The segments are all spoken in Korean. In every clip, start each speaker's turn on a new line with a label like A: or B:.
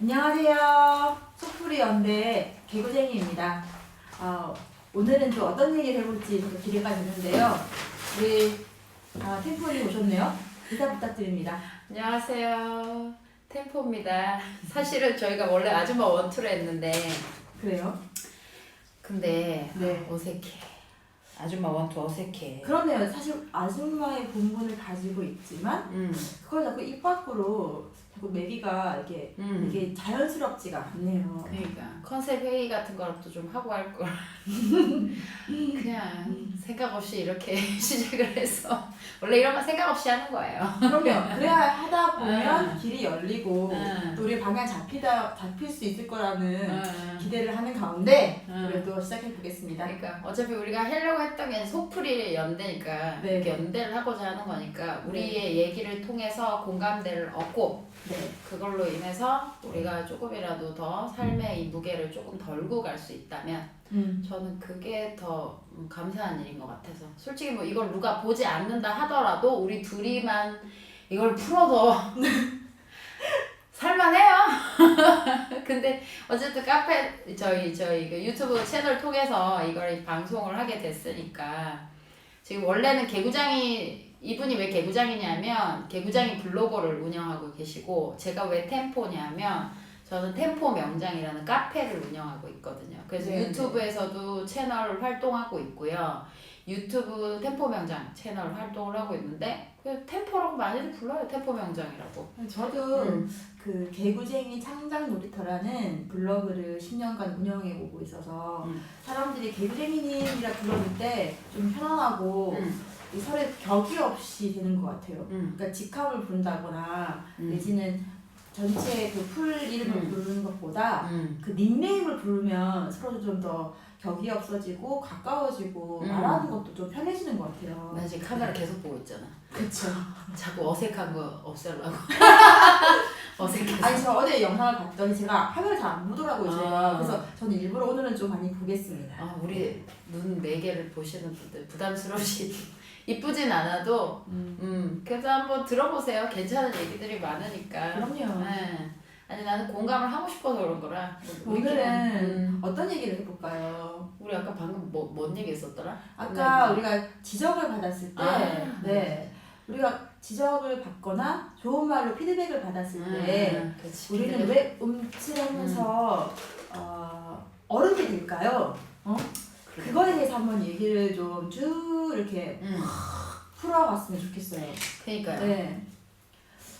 A: 안녕하세요. 속풀이 연대 개구쟁이입니다. 오늘은 또 어떤 얘기를 해볼지 또 기대가 되는데요. 우리 템포님 오셨네요. 인사 부탁드립니다.
B: 안녕하세요. 템포입니다. 사실은 저희가 원래 아줌마 원투를 했는데
A: 그래요?
B: 근데
A: 네.
B: 어색해. 아줌마 원투 어색해.
A: 그러네요. 사실 아줌마의 본분을 가지고 있지만 그걸 자꾸 입 밖으로 자꾸 내기가 이게 자연스럽지가 않네요.
B: 그러니까 컨셉 회의 같은 것도 좀 하고 할 걸. 그냥 생각 없이 이렇게 시작을 해서 원래 이런 거 생각 없이 하는 거예요.
A: 그럼요. 그래야 하다 보면 길이 열리고
B: 응.
A: 또 우리 방향 잡힐 수 있을 거라는 기대를 하는 가운데
B: 응.
A: 그래도 시작해 보겠습니다.
B: 그러니까 어차피 우리가 하려고 했던 게 속풀이 연대니까
A: 네.
B: 이렇게 연대를 하고자 하는 거니까 우리의 얘기를 통해서 공감대를 얻고
A: 네.
B: 그걸로 인해서 우리가 조금이라도 더 삶의 이 무게를 조금 덜고 갈 수 있다면 저는 그게 더 감사한 일인 것 같아서 솔직히 뭐 이걸 누가 보지 않는다 하더라도 우리 둘이만 이걸 풀어도 살만해요. 근데 어쨌든 카페 저희 그 유튜브 채널 통해서 이걸 방송을 하게 됐으니까 지금 원래는 개구장이 이분이 왜 개구장이냐면 개구장이 블로거를 운영하고 계시고 제가 왜 템포냐면 저는 템포 명장이라는 카페를 운영하고 있거든요. 그래서
A: 네,
B: 유튜브에서도 채널 활동하고 있고요. 유튜브 템포 명장 채널 활동을 하고 있는데 그 템포라고 많이들 불러요. 템포 명장이라고.
A: 저도 그 개구쟁이 창작 놀이터라는 블로그를 10년간 운영해 오고 있어서 사람들이 개구쟁이님이라 부르는 때 좀 편안하고 이 서로 격이 없이 되는 것 같아요. 그러니까 직함을 부른다거나 내지는 전체 그 풀 이름을 부르는 것보다 그 닉네임을 부르면 서로 좀 더 격이 없어지고 가까워지고 말하는 것도 좀 편해지는 것 같아요.
B: 나 지금 카메라 계속 보고 있잖아.
A: 그쵸.
B: 자꾸 어색한 거 없애려고. 어색해서.
A: 아니 저 어제 영상을 봤더니 제가 화면을 잘 안 보더라고요 제가.
B: 아.
A: 그래서 저는 일부러 오늘은 좀 많이 보겠습니다.
B: 우리 눈 4개를 보시는 분들 부담스러우시 이쁘진 않아도 그래서 한번 들어보세요. 괜찮은 얘기들이 많으니까.
A: 그럼요.
B: 네. 아니 나는 공감을 하고 싶어서 그런 거라.
A: 오늘은 어떤 얘기를 해볼까요?
B: 우리 아까 방금 뭔 얘기 했었더라?
A: 아까 우리가 지적을 받았을 때
B: 네.
A: 우리가 지적을 받거나 좋은 말로 피드백을 받았을 때
B: 그치,
A: 우리는 왜 움츠러면서 어른이 될까요? 그거에 대해서 한번 얘기를 좀 쭉 이렇게 풀어봤으면 좋겠어요.
B: 그러니까요.
A: 네.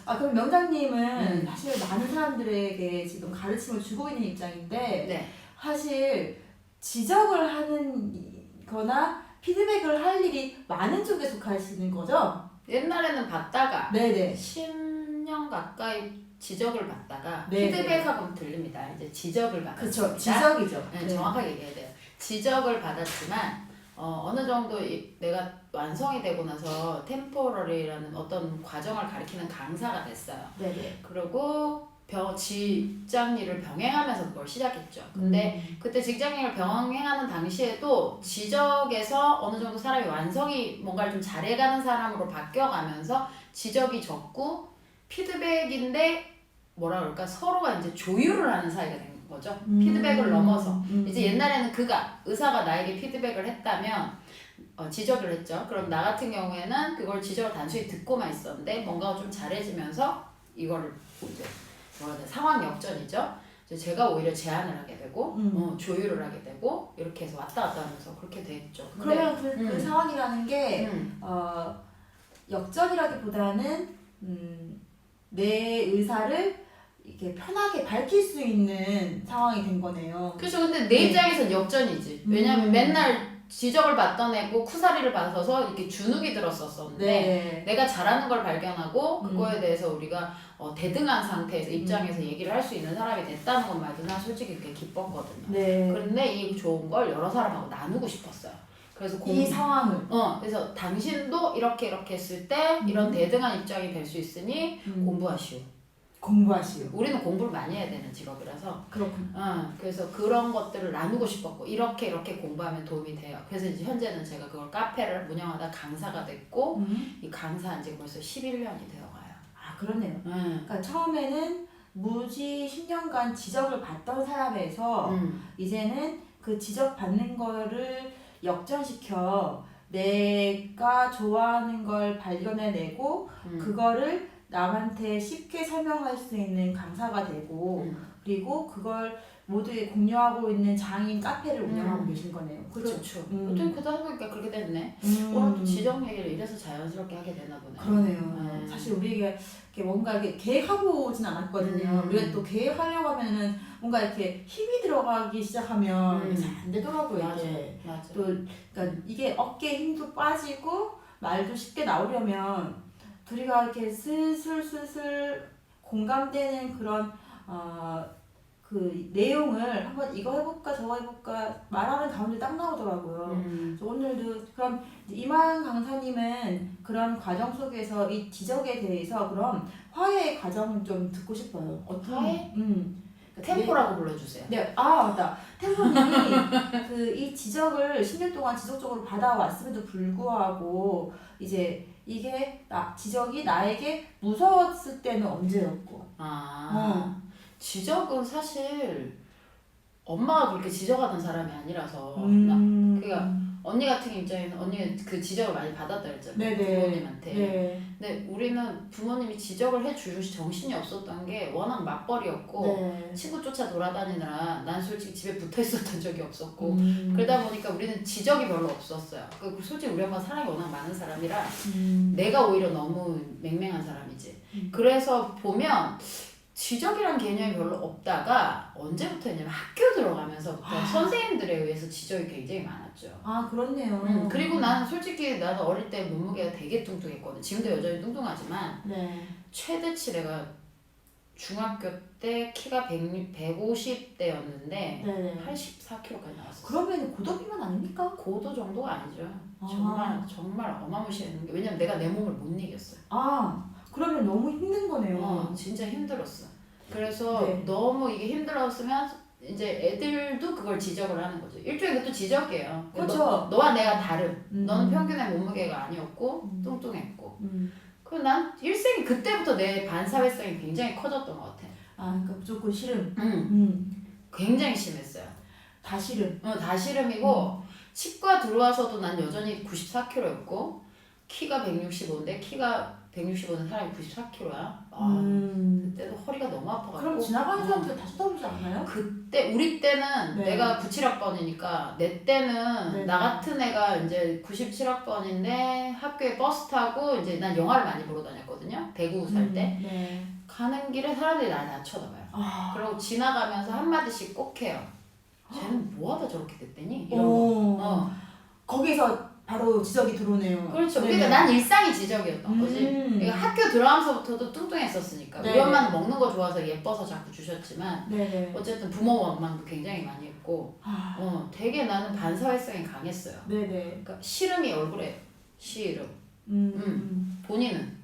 A: 그럼 명장님은 사실 많은 사람들에게 지금 가르침을 주고 있는 입장인데
B: 네.
A: 사실 지적을 하는 거나 피드백을 할 일이 많은 쪽에 속하시는 거죠?
B: 옛날에는 받다가
A: 네네.
B: 10년 가까이 지적을 받다가
A: 네네.
B: 피드백하고는 들립니다. 이제 지적을 받았습니다.
A: 그쵸. 지적이죠.
B: 네, 정확하게 얘기해야 돼요. 지적을 받았지만 어느 정도 내가 완성이 되고 나서 템포러리라는 어떤 과정을 가리키는 강사가 됐어요.
A: 네네.
B: 그리고 직장 일을 병행하면서 그걸 시작했죠. 근데 그때 직장 일을 병행하는 당시에도 지적에서 어느 정도 사람이 완성이 뭔가를 좀 잘해가는 사람으로 바뀌어가면서 지적이 적고 피드백인데 뭐라 그럴까 서로가 이제 조율을 하는 사이가 된 거죠. 피드백을 넘어서 이제 옛날에는 의사가 나에게 피드백을 했다면 지적을 했죠. 그럼 나 같은 경우에는 그걸 지적을 단순히 듣고만 있었는데 뭔가 좀 잘해지면서 이거를 이제 상황 역전이죠. 제가 오히려 제안을 하게 되고 조율을 하게 되고 이렇게 해서 왔다 갔다 하면서 그렇게 됐죠.
A: 그러면 그 상황이라는 게 역전이라기보다는 내 의사를 이렇게 편하게 밝힐 수 있는 상황이 된 거네요.
B: 그렇죠. 근데 내 입장에선 역전이지. 왜냐면 맨날 지적을 받던 애고 쿠사리를 받아서 이렇게 주눅이 들었었는데
A: 네.
B: 내가 잘하는 걸 발견하고 그거에 대해서 우리가 대등한 상태에서 입장에서 얘기를 할 수 있는 사람이 됐다는 것만도 난 솔직히 그게 기뻤거든요.
A: 네.
B: 그런데 이 좋은 걸 여러 사람하고 나누고 싶었어요. 그래서
A: 이 상황을
B: 그래서 당신도 이렇게 했을 때 이런 대등한 입장이 될 수 있으니 공부하시오. 우리는 공부를 많이 해야 되는 직업이라서.
A: 그렇군요.
B: 그래서 그런 것들을 나누고 싶었고 이렇게 공부하면 도움이 돼요. 그래서 이제 현재는 제가 그걸 카페를 운영하다 강사가 됐고 이 강사한 지 벌써 11년이 되어가요.
A: 그렇네요. 그러니까 처음에는 무지 10년간 지적을 받던 사람에서 이제는 그 지적받는 거를 역전시켜 내가 좋아하는 걸 발견해내고 그거를 남한테 쉽게 설명할 수 있는 강사가 되고 그리고 그걸 모두에 공유하고 있는 장인 카페를 운영하고 계신 거네요.
B: 그렇죠. 또 그러다 보니까 그렇게 됐네. 오늘 또 지적 얘기를 이래서 자연스럽게 하게 되나 보네.
A: 그러네요. 사실 우리가 이렇게 뭔가 이렇게 계획하고 오진 않았거든요. 우리가 또 계획하려고 하면은 뭔가 이렇게 힘이 들어가기 시작하면 잘 안 되더라고요.
B: 맞아.
A: 또 그러니까 이게 어깨에 힘도 빠지고 말도 쉽게 나오려면 둘이가 이렇게 슬슬 공감되는 그런 그 내용을 한번 이거 해볼까 저거 해볼까 말하는 가운데 딱 나오더라고요. 그래서 오늘도 그럼 이만 강사님은 그런 과정 속에서 이 지적에 대해서 그럼 화해의 과정을 좀 듣고 싶어요. 어떤
B: 화해? 템포라고 불러주세요.
A: 네, 아 맞다. 템포님이 그 이 지적을 10년 동안 지속적으로 받아왔음에도 불구하고 이제 이게 지적이 나에게 무서웠을 때는 언제였고?
B: 지적은 사실 엄마가 그렇게 지적하던 사람이 아니라서 그러니까 언니 같은 입장에는 언니가 그 지적을 많이 받았다 그랬잖아요. 부모님한테.
A: 네.
B: 근데 우리는 부모님이 지적을 해줄 정신이 없었던 게 워낙 맞벌이였고 친구 쫓아 돌아다니느라 난 솔직히 집에 붙어 있었던 적이 없었고 그러다 보니까 우리는 지적이 별로 없었어요. 솔직히 우리 엄마 사람이 워낙 많은 사람이라 내가 오히려 너무 맹맹한 사람이지. 그래서 보면 지적이란 개념이 별로 없다가 언제부터였냐면 학교 들어가면서부터 선생님들에 의해서 지적이 굉장히 많았죠.
A: 그렇네요.
B: 그리고 나는 솔직히 나는 어릴 때 몸무게가 되게 뚱뚱했거든. 지금도 여전히 뚱뚱하지만 최대치 내가 중학교 때 키가 150대였는데 84kg까지 나왔었어.
A: 그러면 고도비만 아닙니까?
B: 고도 정도가 아니죠. 정말 어마무시했는 게 왜냐면 내가 내 몸을 못 이겼어요.
A: 그러면 너무 힘든 거네요.
B: 진짜 힘들었어. 그래서 너무 이게 힘들었으면 이제 애들도 그걸 지적을 하는 거죠. 일종의 그것도 지적이에요.
A: 그렇죠.
B: 너와 내가 다름. 너는 평균의 몸무게가 아니었고 뚱뚱했고. 그래서 난 일생이 그때부터 내 반사회성이 굉장히 커졌던 것 같아.
A: 그러니까 무조건 싫음.
B: 굉장히 심했어요.
A: 다 싫음.
B: 다 싫음이고 치과 들어와서도 난 여전히 94kg였고 키가 165인데 키가 165는 사람이 94kg야. 그때도 허리가 너무 아파가지고.
A: 그럼 지나가는 사람들 다 쳐다보지 않나요?
B: 그때 우리 때는 내가 97학번이니까 내 때는 나 같은 애가 이제 97학번인데 학교에 버스 타고 이제 난 영화를 많이 보러 다녔거든요. 대구 살 때. 가는 길에 사람들이 날 다 쳐다봐요. 그리고 지나가면서 한마디씩 꼭 해요. 쟤는 뭐하다 저렇게 됐대니? 이런 거.
A: 거기서 바로 지적이 들어오네요.
B: 그렇죠. 그러니까 난 일상이 지적이었던 거지. 그러니까 학교 들어가면서부터도 뚱뚱했었으니까. 우리 엄마는 먹는 거 좋아서 예뻐서 자꾸 주셨지만 어쨌든 부모 원망도 굉장히 많이 했고 되게 나는 반사회성이 강했어요. 그러니까 싫음이 얼굴에 싫음. 본인은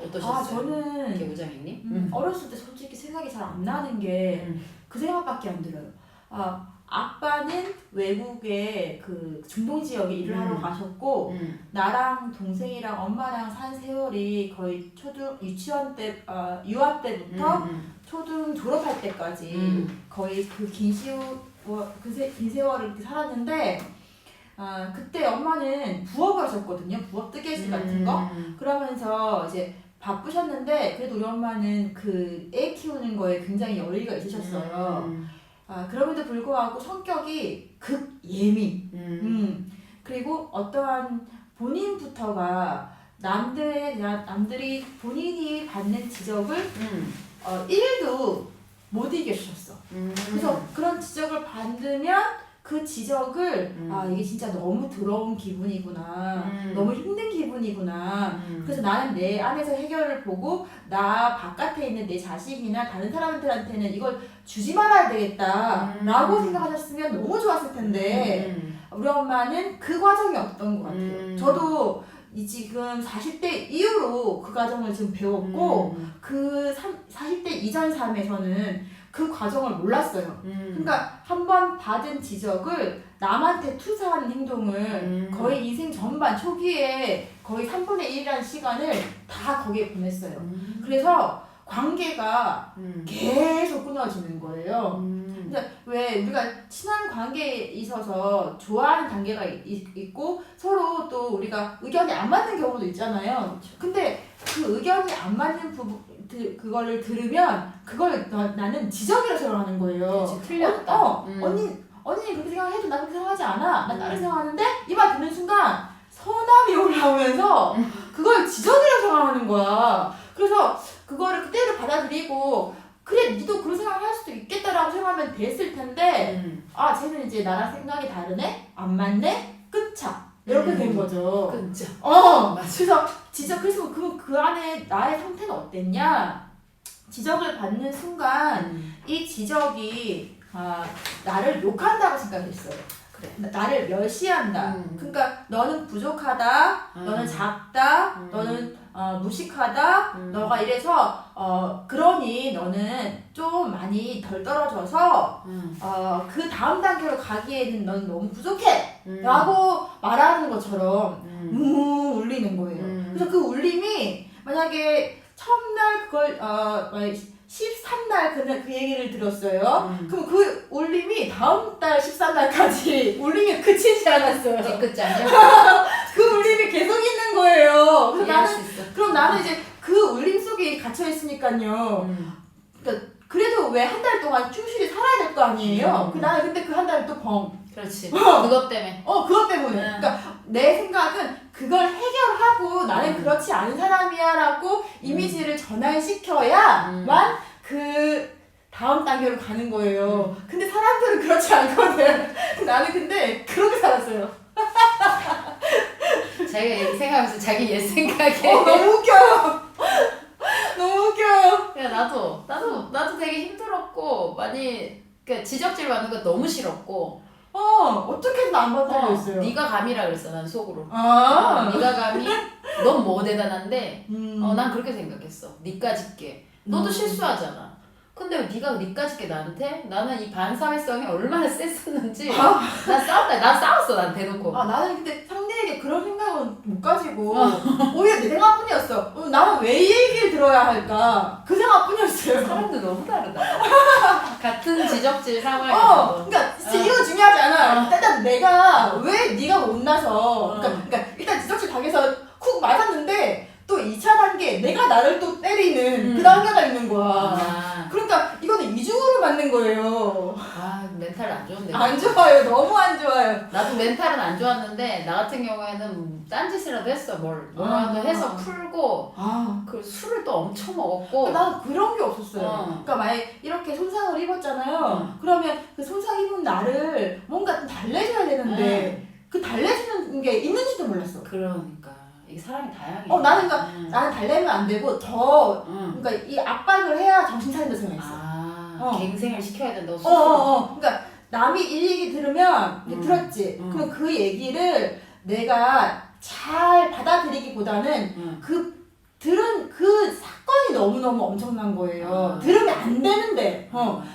B: 어떠셨어요?
A: 저는
B: 개구장이님?
A: 어렸을 때 솔직히 생각이 잘 안 나는 게 그 생각밖에 안 들어요. 아빠는 외국에 그 중동 지역에 일을 하러 가셨고 나랑 동생이랑 엄마랑 산 세월이 거의 유치원 때 유아 때부터 초등 졸업할 때까지 거의 그 긴 세월을 이렇게 살았는데 그때 엄마는 부업을 하셨거든요. 부업 뜨개질 같은 거. 그러면서 이제 바쁘셨는데 그래도 우리 엄마는 그 애 키우는 거에 굉장히 여유가 있으셨어요. 그럼에도 불구하고 성격이 극예민. 그리고 어떠한 본인부터가 남들이 본인이 받는 지적을 1도 못 이겨주셨어. 그래서 그런 지적을 받으면 그 지적을 이게 진짜 너무 더러운 기분이구나. 너무 힘든 기분이구나. 그래서 나는 내 안에서 해결을 보고 나 바깥에 있는 내 자식이나 다른 사람들한테는 이걸 주지 말아야 되겠다 라고 생각하셨으면 너무 좋았을 텐데 우리 엄마는 그 과정이 없던 것 같아요. 저도 지금 40대 이후로 그 과정을 지금 배웠고 그 40대 이전 삶에서는 그 과정을 몰랐어요. 그러니까 한 번 받은 지적을 남한테 투사하는 행동을 거의 인생 전반 초기에 거의 3분의 1이라는 시간을 다 거기에 보냈어요. 그래서 관계가 계속 끊어지는 거예요. 근데 왜 우리가 친한 관계에 있어서 좋아하는 관계가 있고 서로 또 우리가 의견이 안 맞는 경우도 있잖아요. 근데 그 의견이 안 맞는 부분 그거를 들으면 그걸 나는 지적이라 생각하는 거예요.
B: 그치, 틀렸다.
A: 언니 그렇게 생각해도 나 그렇게 생각하지 않아. 나 다르게 생각하는데 이 말 듣는 순간 서남이 올라오면서 그걸 지적이라 생각하는 거야. 그래서 그거를 그때를 받아들이고 그래 니도 그런 생각을 할 수도 있겠다라고 생각하면 됐을 텐데 아 쟤는 이제 나랑 생각이 다르네? 안 맞네? 끝차 이렇게 된 거죠.
B: 그죠.
A: 그래서 그래서 그 안에 나의 상태는 어땠냐? 지적을 받는 순간 이 지적이 나를 욕한다고 생각했어요. 그래. 나를 멸시한다. 그러니까 너는 부족하다. 너는 작다. 너는 무식하다. 너가 이래서 그러니 너는 좀 많이 덜 떨어져서 그 다음 단계로 가기에는 넌 너무 부족해. 라고 말하는 것처럼 울리는 거예요. 그래서 그 울림이 만약에 첫날 그걸 13날 그 얘기를 들었어요. 그럼 그 울림이 다음 달 13날까지 울림이 그치지 않았어요.
B: 끝장이요?
A: 그 울림이 계속 있는 거예요.
B: 이해할 수 있어.
A: 그럼 나는 이제 그 울림 속에 갇혀 있으니까요. 그러니까 그래도 왜 한 달 동안 충실히 살아야 될 거 아니에요. 나는 근데 그 한 달을 또
B: 그렇지. 그것 때문에.
A: 그것 때문에. 그러니까 내 생각은 그걸 해결하고 나는 그렇지 않은 사람이야라고 이미지를 전환시켜야만 그 다음 단계로 가는 거예요. 근데 사람들은 그렇지 않거든. 나는 근데 그렇게 살았어요.
B: 자기가 생각하면서 자기 옛 생각에.
A: 너무 웃겨요. 너무 웃겨요.
B: 야 나도 되게 힘들었고 많이 그 지적질 받는 거 너무 싫었고.
A: 어떻게 해서 안 받으려고 했어요.
B: 네가 감이라 그랬어 난 속으로. 네가 감이. 넌 뭐 대단한데. 난 그렇게 생각했어. 니까짓 게. 너도 실수하잖아. 근데 네가 니까짓 게 나한테 나는 이 반사회성이 얼마나 셌었는지. 난 싸웠어 난 대놓고.
A: 나는 근데 상대에게 그런 생각은 못 가지고 오히려 내 생각뿐이었어. 나는 왜 이 얘기를 들어야 할까? 그 생각뿐이었어요.
B: 사람들 너무 다르다. 같은 지적질 상황에서.
A: 그러니까 이거 중요하지 않아. 일단 내가 왜 네가 못나서 그러니까 일단 지적질 당해서 쿡 맞았는데 또 2차 단계 내가 나를 또 때리는 그 단계가 있는 거야. 그러니까 이거는 이중으로 맞는 거예요.
B: 멘탈 안 좋은데.
A: 안 좋아요. 너무 안 좋아요.
B: 나도 멘탈은 안 좋았는데 나 같은 경우에는 딴짓이라도 했어. 뭐라도 해서 풀고 그 술을 또 엄청 먹었고.
A: 나는 그런 게 없었어요. 그러니까 만약에 이렇게 손상을 입었잖아요. 그러면 그 손상 입은 나를 뭔가 좀 달래줘야 되는데 그 달래주는 게 있는지도 몰랐어.
B: 그러니까 이게 사람이 다양해.
A: 나는 그러니까 나는 달래면 안 되고 더 그러니까 이 압박을 해야 정신 차린다 생각했어.
B: 갱생을 시켜야 된다고 스스로.
A: 그러니까 남이 이 얘기 들으면 들었지. 그럼 그 얘기를 내가 잘 받아들이기보다는 들은 그 사건이 너무너무 엄청난 거예요. 들으면 안 되는데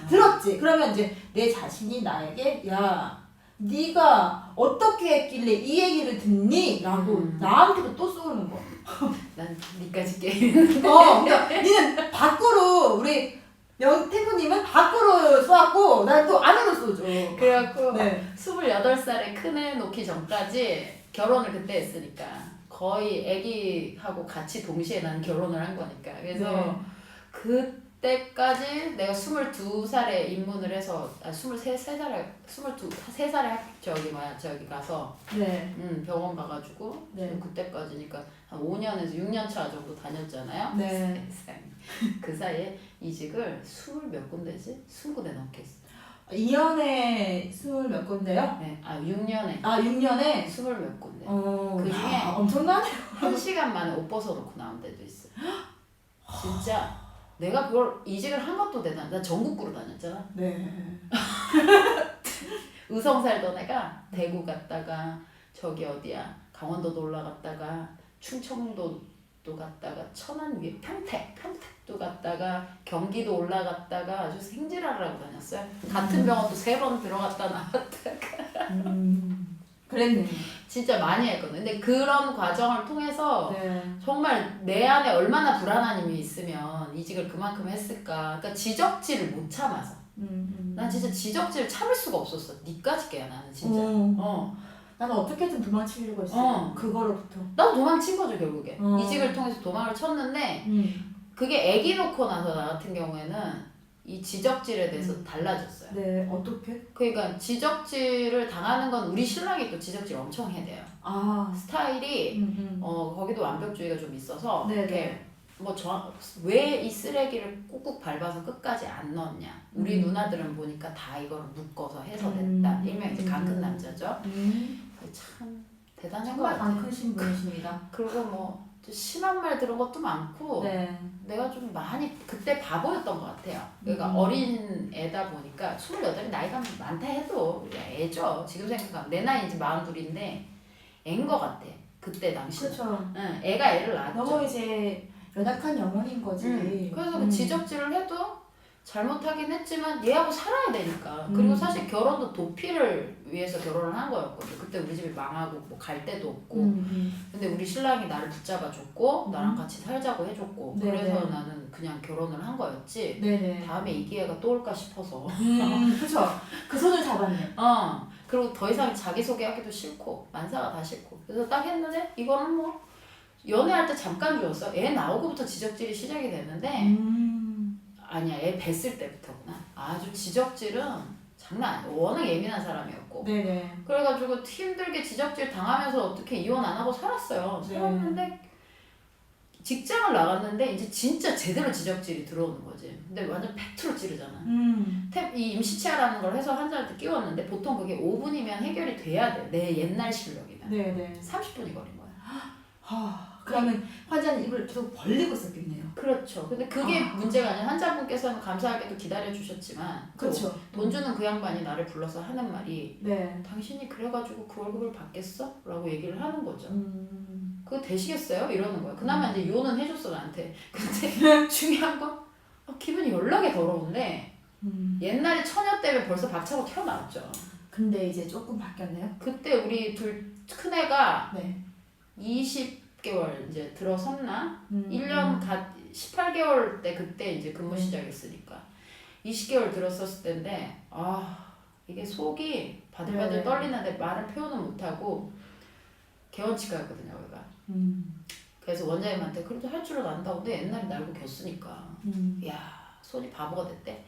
A: 들었지. 그러면 이제 내 자신이 나에게 야 네가 어떻게 했길래 이 얘기를 듣니? 라고 나한테도 또 쏘는 거.
B: 난 니까짓 게.
A: 그러니까 니는 밖으로 우리 태구님은 밖으로 쏘았고 난 또 안으로 쏘죠.
B: 그래갖고 28살에 큰애 놓기 전까지 결혼을 그때 했으니까 거의 애기하고 같이 동시에 난 결혼을 한 거니까. 그래서 그때까지 내가 22살에 입문을 해서 23살에 저기 가서 병원 가가지고 그때까지니까 한 5년에서 6년 차 정도 다녔잖아요. 그 사이에 이직을 20몇 군데지? 20군데 넘게 했어.
A: 2년에 20 몇 군데요?
B: 네, 6년에.
A: 6년에?
B: 20 몇 군데.
A: 그
B: 중에
A: 엄청나네요.
B: 1시간 만에 옷 벗어놓고 나온 데도 있어. 진짜 내가 그걸 이직을 한 것도 대단해. 나 전국구로 다녔잖아. 의성 살던 애가 대구 갔다가 저기 어디야 강원도도 올라갔다가 충청도도 갔다가 천안 위에 평택도 갔다가 경기도 올라갔다가 아주 생지랄을 하고 다녔어요. 같은 병원도 3번 들어갔다 나왔다가.
A: 그랬네.
B: 진짜 많이 했거든. 근데 그런 과정을 통해서
A: 네.
B: 정말 내 안에 얼마나 불안한 힘이 있으면 이직을 그만큼 했을까. 그러니까 지적질을 못 참아서. 난 진짜 지적질을 참을 수가 없었어. 니까지 깨야 나는 진짜.
A: 나는 어떻게든 도망치려고 했어. 그거로부터.
B: 나도 도망친 거죠 결국에. 이직을 통해서 도망을 쳤는데 그게 애기 놓고 나서 나 같은 경우에는 이 지적질에 대해서 달라졌어요.
A: 네, 어떻게?
B: 그러니까 지적질을 당하는 건 우리 신랑이 또 지적질 엄청 해대요. 스타일이 거기도 완벽주의가 좀 있어서 이렇게 뭐 왜 이 쓰레기를 꾹꾹 밟아서 끝까지 안 넣었냐. 우리 누나들은 보니까 다 이걸 묶어서 해서 됐다. 일명 이제 강큰 남자죠. 참 대단한 것 같아요.
A: 정말 안 크신 분이십니다.
B: 그리고 뭐 심한 말 들은 것도 많고 내가 좀 많이 그때 바보였던 것 같아요. 그러니까 어린 애다 보니까 28이 나이가 많다 해도 애죠. 지금 생각하면 내 나이 이제 42인데 애인 것 같아. 그때 당시.
A: 그렇죠.
B: 응, 애가 애를 낳았죠.
A: 너무 이제 연약한 영혼인 거지.
B: 그래서 그 지적질을 해도 잘못하긴 했지만 얘하고 살아야 되니까. 그리고 사실 결혼도 도피를 위해서 결혼을 한 거였거든. 그때 우리 집이 망하고 뭐 갈 데도 없고. 근데 우리 신랑이 나를 붙잡아줬고 나랑 같이 살자고 해줬고. 그래서 나는 그냥 결혼을 한 거였지. 다음에 이 기회가 또 올까 싶어서.
A: 그쵸. 그 손을 잡았네.
B: 그리고 더 이상 자기소개하기도 싫고 만사가 다 싫고. 그래서 딱 했는데 이거는 뭐 연애할 때 잠깐 좋았어. 애 나오고부터 지적질이 시작이 됐는데 아니야, 애 뵀을 때부터구나. 아주 지적질은 장난 아니야. 워낙 예민한 사람이었고. 그래가지고 힘들게 지적질 당하면서 어떻게 이혼 안 하고 살았어요. 살았는데 직장을 나갔는데 이제 진짜 제대로 지적질이 들어오는 거지. 근데 완전 팩트로 찌르잖아. 이 임시치아라는 걸 해서 환자한테 끼웠는데 보통 그게 5분이면 해결이 돼야 돼. 내 옛날 실력이면. 30분이 걸린 거야.
A: 그러면 환자는 입을 계속 벌리고 있었겠네요.
B: 그렇죠. 근데 그게 문제가 아니라 환자분께서는 감사하게도 기다려주셨지만
A: 그렇죠.
B: 돈 주는 그 양반이 나를 불러서 하는 말이 당신이 그래가지고 그 월급을 받겠어? 라고 얘기를 하는 거죠. 그거 되시겠어요? 이러는 거야. 그나마 이제 이혼은 해줬어 나한테. 근데 중요한 건 기분이 연락이 더러운데 옛날에 처녀 때문에 벌써 박차고 튀어나왔죠.
A: 근데 이제 조금 바뀌었네요?
B: 그때 우리 둘 큰애가 20개월 이제 들어섰나? 1년 18개월 때 그때 이제 근무 시작했으니까 20개월 들었었을 때인데 이게 속이 바들바들 떨리는데 말은 표현을 못하고 개원치과였거든요 여기가. 그래서 원장님한테 그래도 할 줄은 안다고 근데 옛날에 날고 겼으니까 야 손이 바보가 됐대.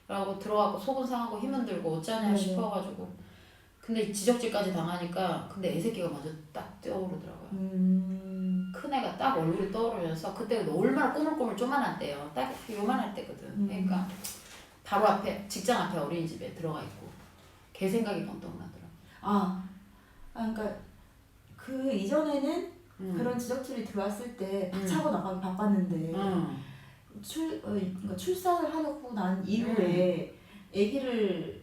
B: 그러고 들어가고 속은 상하고 힘은 들고 어쩌냐 싶어가지고 근데 지적질까지 당하니까 근데 애새끼가 먼저 딱 떠오르더라고요. 큰애가 딱 얼굴이 떠오르면서 그때 얼마나 꼬물꼬물 쪼만한 때요. 딱 요만할 때거든. 그러니까 바로 앞에 직장 앞에 어린이집에 들어가 있고 걔 생각이 번뜩 나더라고요.
A: 그러니까 그 이전에는 그런 지적질이 들어왔을 때 박차고 나가기 바빴는데 그러니까 출산을 하고 난 이후에 아기를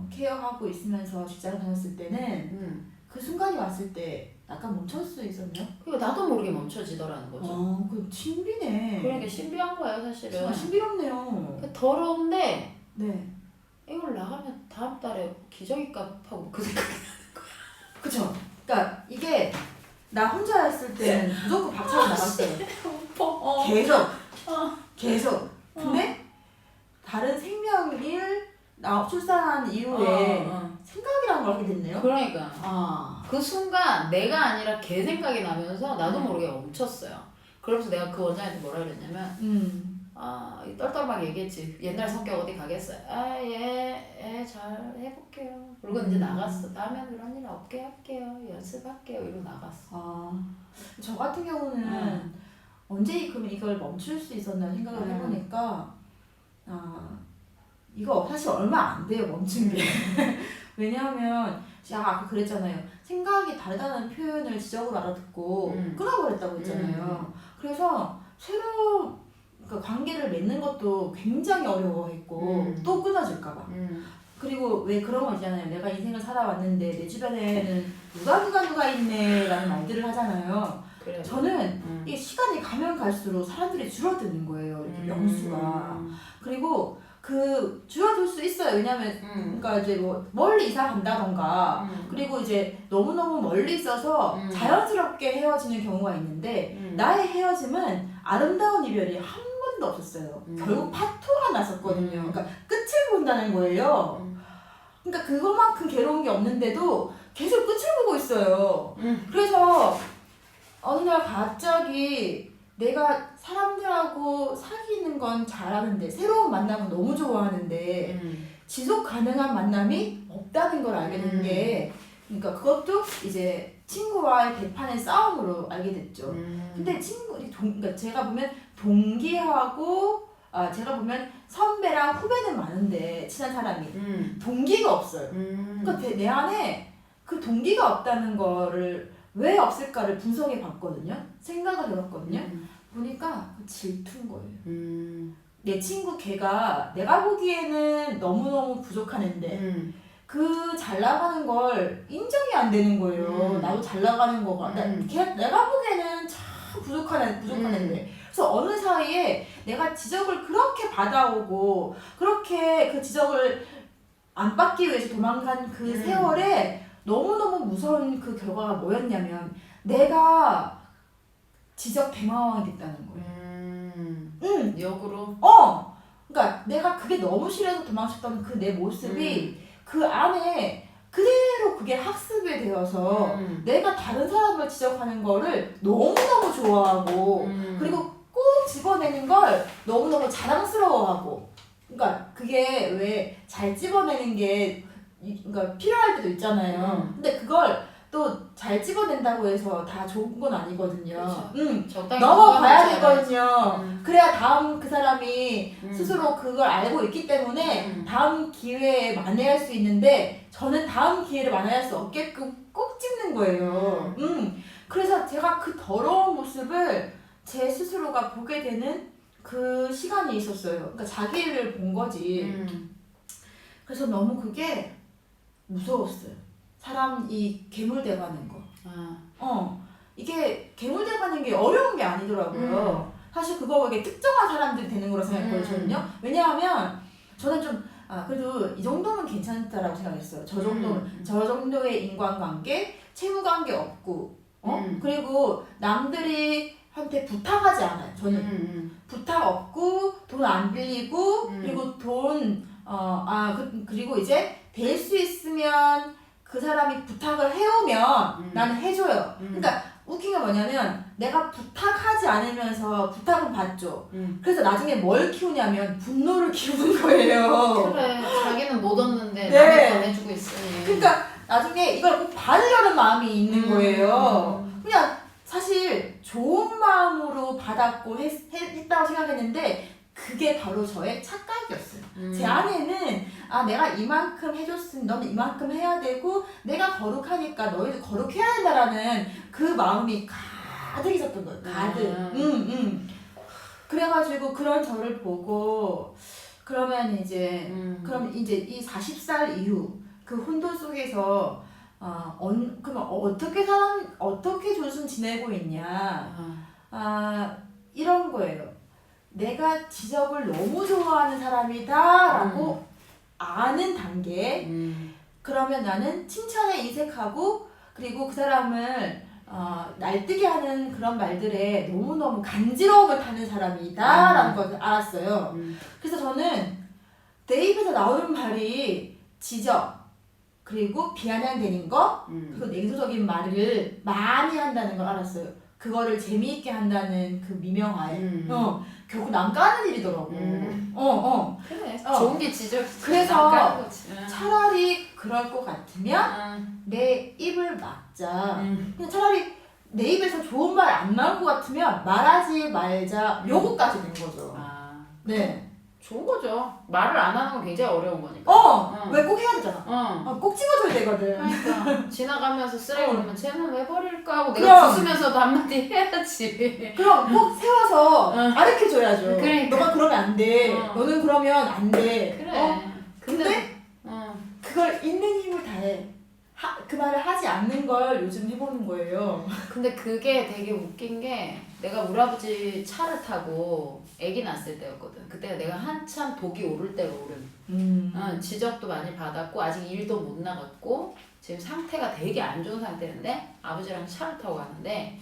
A: 케어하고 있으면서 직장을 다녔을 때는 그 순간이 왔을 때 약간 멈출 수 있었나요?
B: 그러니까 나도 모르게 멈춰지더라는 거죠.
A: 그 신비네.
B: 그러니까 신비한 거예요 사실은.
A: 정말 신비롭네요.
B: 더러운데 이걸 나가면 다음 달에 기저귀값 하고 그 생각이 나는 거야.
A: 그쵸. 그러니까 이게 나 혼자였을 때는 무조건 박차고 나갔어요. 계속. 근데 다른 생명을 출산한 이후에 생각이라는 걸 하게 됐네요.
B: 그러니까 그 순간 내가 아니라 걔 생각이 나면서 나도 모르게 멈췄어요. 그러면서 내가 그 원장한테 뭐라 그랬냐면 떨떨막 얘기했지. 옛날 성격 어디 가겠어요? 잘 해볼게요. 그리고 이제 나갔어. 다음엔 그런 일 없게 할게요. 연습할게요. 이러고 나갔어.
A: 저 같은 경우는 언제 그럼 이걸 멈출 수 있었나 생각을 해보니까 이거 사실 얼마 안 돼요 멈춘 게. 왜냐하면 제가 아까 그랬잖아요. 생각이 다르다는 표현을 지적으로 알아듣고 끊어버렸다고 했잖아요. 그래서 새로 그러니까 관계를 맺는 것도 굉장히 어려워했고 또 끊어질까봐. 그리고 왜 그런 거 있잖아요. 내가 인생을 살아왔는데 내 주변에는 누가 있네 라는 말들을 하잖아요.
B: 그래.
A: 저는 이 시간이 가면 갈수록 사람들이 줄어드는 거예요. 명수가. 그리고 그 줄어들 수 있어요. 했어요. 왜냐면 그러니까 이제 뭐 멀리 이사 간다던가 그리고 이제 너무너무 멀리 있어서 자연스럽게 헤어지는 경우가 있는데 나의 헤어짐은 아름다운 이별이 한 번도 없었어요. 결국 파토가 났었거든요. 그러니까 끝을 본다는 거예요. 그러니까 그것만큼 괴로운 게 없는데도 계속 끝을 보고 있어요. 그래서 어느 날 갑자기 내가 사람들하고 사귀는 건 잘하는데 새로운 만남은 너무 좋아하는데 지속 가능한 만남이 없다는 걸 알게 된 게 그러니까 그것도 이제 친구와의 대판의 싸움으로 알게 됐죠. 근데 그러니까 제가 보면 동기하고 제가 보면 선배랑 후배는 많은데 친한 사람이 동기가 없어요. 그러니까 내 안에 그 동기가 없다는 거를 왜 없을까를 분석해 봤거든요. 생각을 해봤거든요. 보니까 질투인 거예요. 내 친구 걔가 내가 보기에는 너무너무 부족한 애인데 그 잘 나가는 걸 인정이 안 되는 거예요. 나도 잘 나가는 거가. 내가 보기에는 참 부족한 애인데. 그래서 어느 사이에 내가 지적을 그렇게 받아오고 그렇게 그 지적을 안 받기 위해서 도망간 그 세월에 너무너무 무서운 그 결과가 뭐였냐면 내가 지적 대마왕이 됐다는 거예요.
B: 역으로?
A: 그러니까 내가 그게 너무 싫어서 도망쳤던 그 내 모습이 그 안에 그대로 그게 학습이 되어서 내가 다른 사람을 지적하는 거를 너무너무 좋아하고 그리고 꼭 집어내는 걸 너무너무 자랑스러워하고 그러니까 그게 왜 잘 집어내는 게 그러니까 필요할 때도 있잖아요. 근데 그걸 또 잘 집어낸다고 해서 다 좋은 건 아니거든요.
B: 적당히
A: 넘어가야 되거든요. 그래야 다음 그 사람이 스스로 그걸 알고 있기 때문에 다음 기회에 만회할 수 있는데 저는 다음 기회를 만회할 수 없게끔 꼭 찝는 거예요. 그래서 제가 그 더러운 모습을 제 스스로가 보게 되는 그 시간이 있었어요. 그러니까 자기를 본 거지. 그래서 너무 그게 무서웠어요. 사람이 괴물돼가는 거. 이게 괴물돼가는 게 어려운 게 아니더라고요. 사실 그거 이게 특정한 사람들이 되는 거라고 생각했거든요. 왜냐하면 저는 좀 그래도 이 정도면 괜찮다라고 생각했어요. 저 정도의 인간관계, 채무관계 없고, 그리고 남들이 한테 부탁하지 않아요. 저는 부탁 없고 돈 안 빌리고 그리고 그리고 이제 될 수 있으면 그 사람이 부탁을 해오면 나는 해줘요. 그러니까 웃긴 게 뭐냐면 내가 부탁하지 않으면서 부탁은 받죠. 그래서 나중에 뭘 키우냐면 분노를 키우는 거예요.
B: 그래, 자기는 못 얻는데
A: 네.
B: 남이 전해주고 있으니.
A: 그러니까 나중에 이걸 꼭 받으려는 마음이 있는 거예요. 그냥 사실 좋은 마음으로 받았고 했다고 생각했는데 그게 바로 저의 착각이었어요. 제 안에는 내가 이만큼 해줬으니 너는 이만큼 해야 되고 내가 거룩하니까 너희도 거룩해야 된다라는 그 마음이 가득 있었던 거예요. 가득. 그래가지고 그런 저를 보고 그러면 이제 그럼 이제 이 40살 이후 그 혼돈 속에서 그럼 어떻게 조금 지내고 있냐? 이런 거예요. 내가 지적을 너무 좋아하는 사람이다라고 아는 단계. 그러면 나는 칭찬에 인색하고 그리고 그 사람을 날뛰게 하는 그런 말들에 너무너무 간지러움을 타는 사람이다라는 것을 알았어요. 그래서 저는 내 입에서 나오는 말이 지적 그리고 비아냥대는 거 그리고 냉소적인 말을 많이 한다는 걸 알았어요. 그거를 재미있게 한다는 그 미명하에 결국 난 까는 일이더라고.
B: 그래. 좋은 게 지적.
A: 그래서 차라리 그럴 것 같으면 내 입을 막자. 그냥 차라리 내 입에서 좋은 말 안 나올 것 같으면 말하지 말자. 요거까지 된 거죠. 네.
B: 좋은 거죠. 말을 안 하는 건 굉장히 어려운 거니까.
A: 왜 꼭 해야 되잖아. 꼭 찍어줘야 되거든.
B: 그러니까 지나가면서 쓰레기 오르면 쟤는 왜 버릴까 하고
A: 그럼.
B: 내가 부수면서도 한마디 해야지.
A: 그럼 꼭 세워서 가르쳐줘야죠.
B: 그러니까.
A: 너가 그러면 안 돼. 너는 그러면 안 돼.
B: 그래.
A: 근데 그걸 있는 힘을 다해. 그 말을 하지 않는 건 걸 요즘 해보는 거예요.
B: 근데 그게 되게 웃긴 게 내가 우리 아버지 차를 타고 아기 낳았을 때였거든. 그때가 내가 한참 독이 오를 때로 오른. 지적도 많이 받았고 아직 일도 못 나갔고 지금 상태가 되게 안 좋은 상태인데 아버지랑 차를 타고 가는데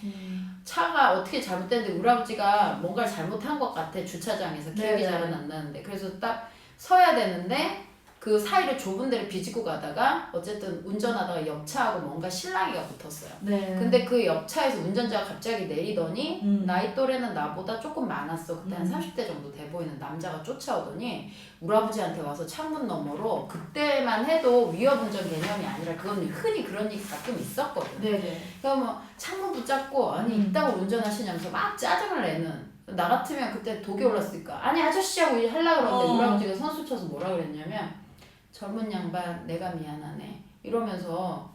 B: 차가 어떻게 잘못됐는데 우리 아버지가 뭔가를 잘못한 것 같아. 주차장에서 기억이
A: 네네.
B: 잘은 안 나는데 그래서 딱 서야 되는데 그 사이를 좁은 데를 비집고 가다가 어쨌든 운전하다가 옆차하고 뭔가 실랑이가 붙었어요.
A: 네.
B: 근데 그 옆차에서 운전자가 갑자기 내리더니 나이 또래는 나보다 조금 많았어. 그때 한 30대 정도 돼 보이는 남자가 쫓아오더니 우리 아버지한테 와서 창문 너머로 그때만 해도 위협 운전 개념이 아니라 그건 흔히 그런 일이 가끔 있었거든.
A: 네네.
B: 그러니까 뭐 창문 붙잡고 아니 이따가 운전하시냐면서 막 짜증을 내는 나 같으면 그때 독이 올랐으니까 아니 아저씨하고 하려고 그러는데 우리 아버지가 선수 쳐서 뭐라 그랬냐면 젊은 양반 내가 미안하네 이러면서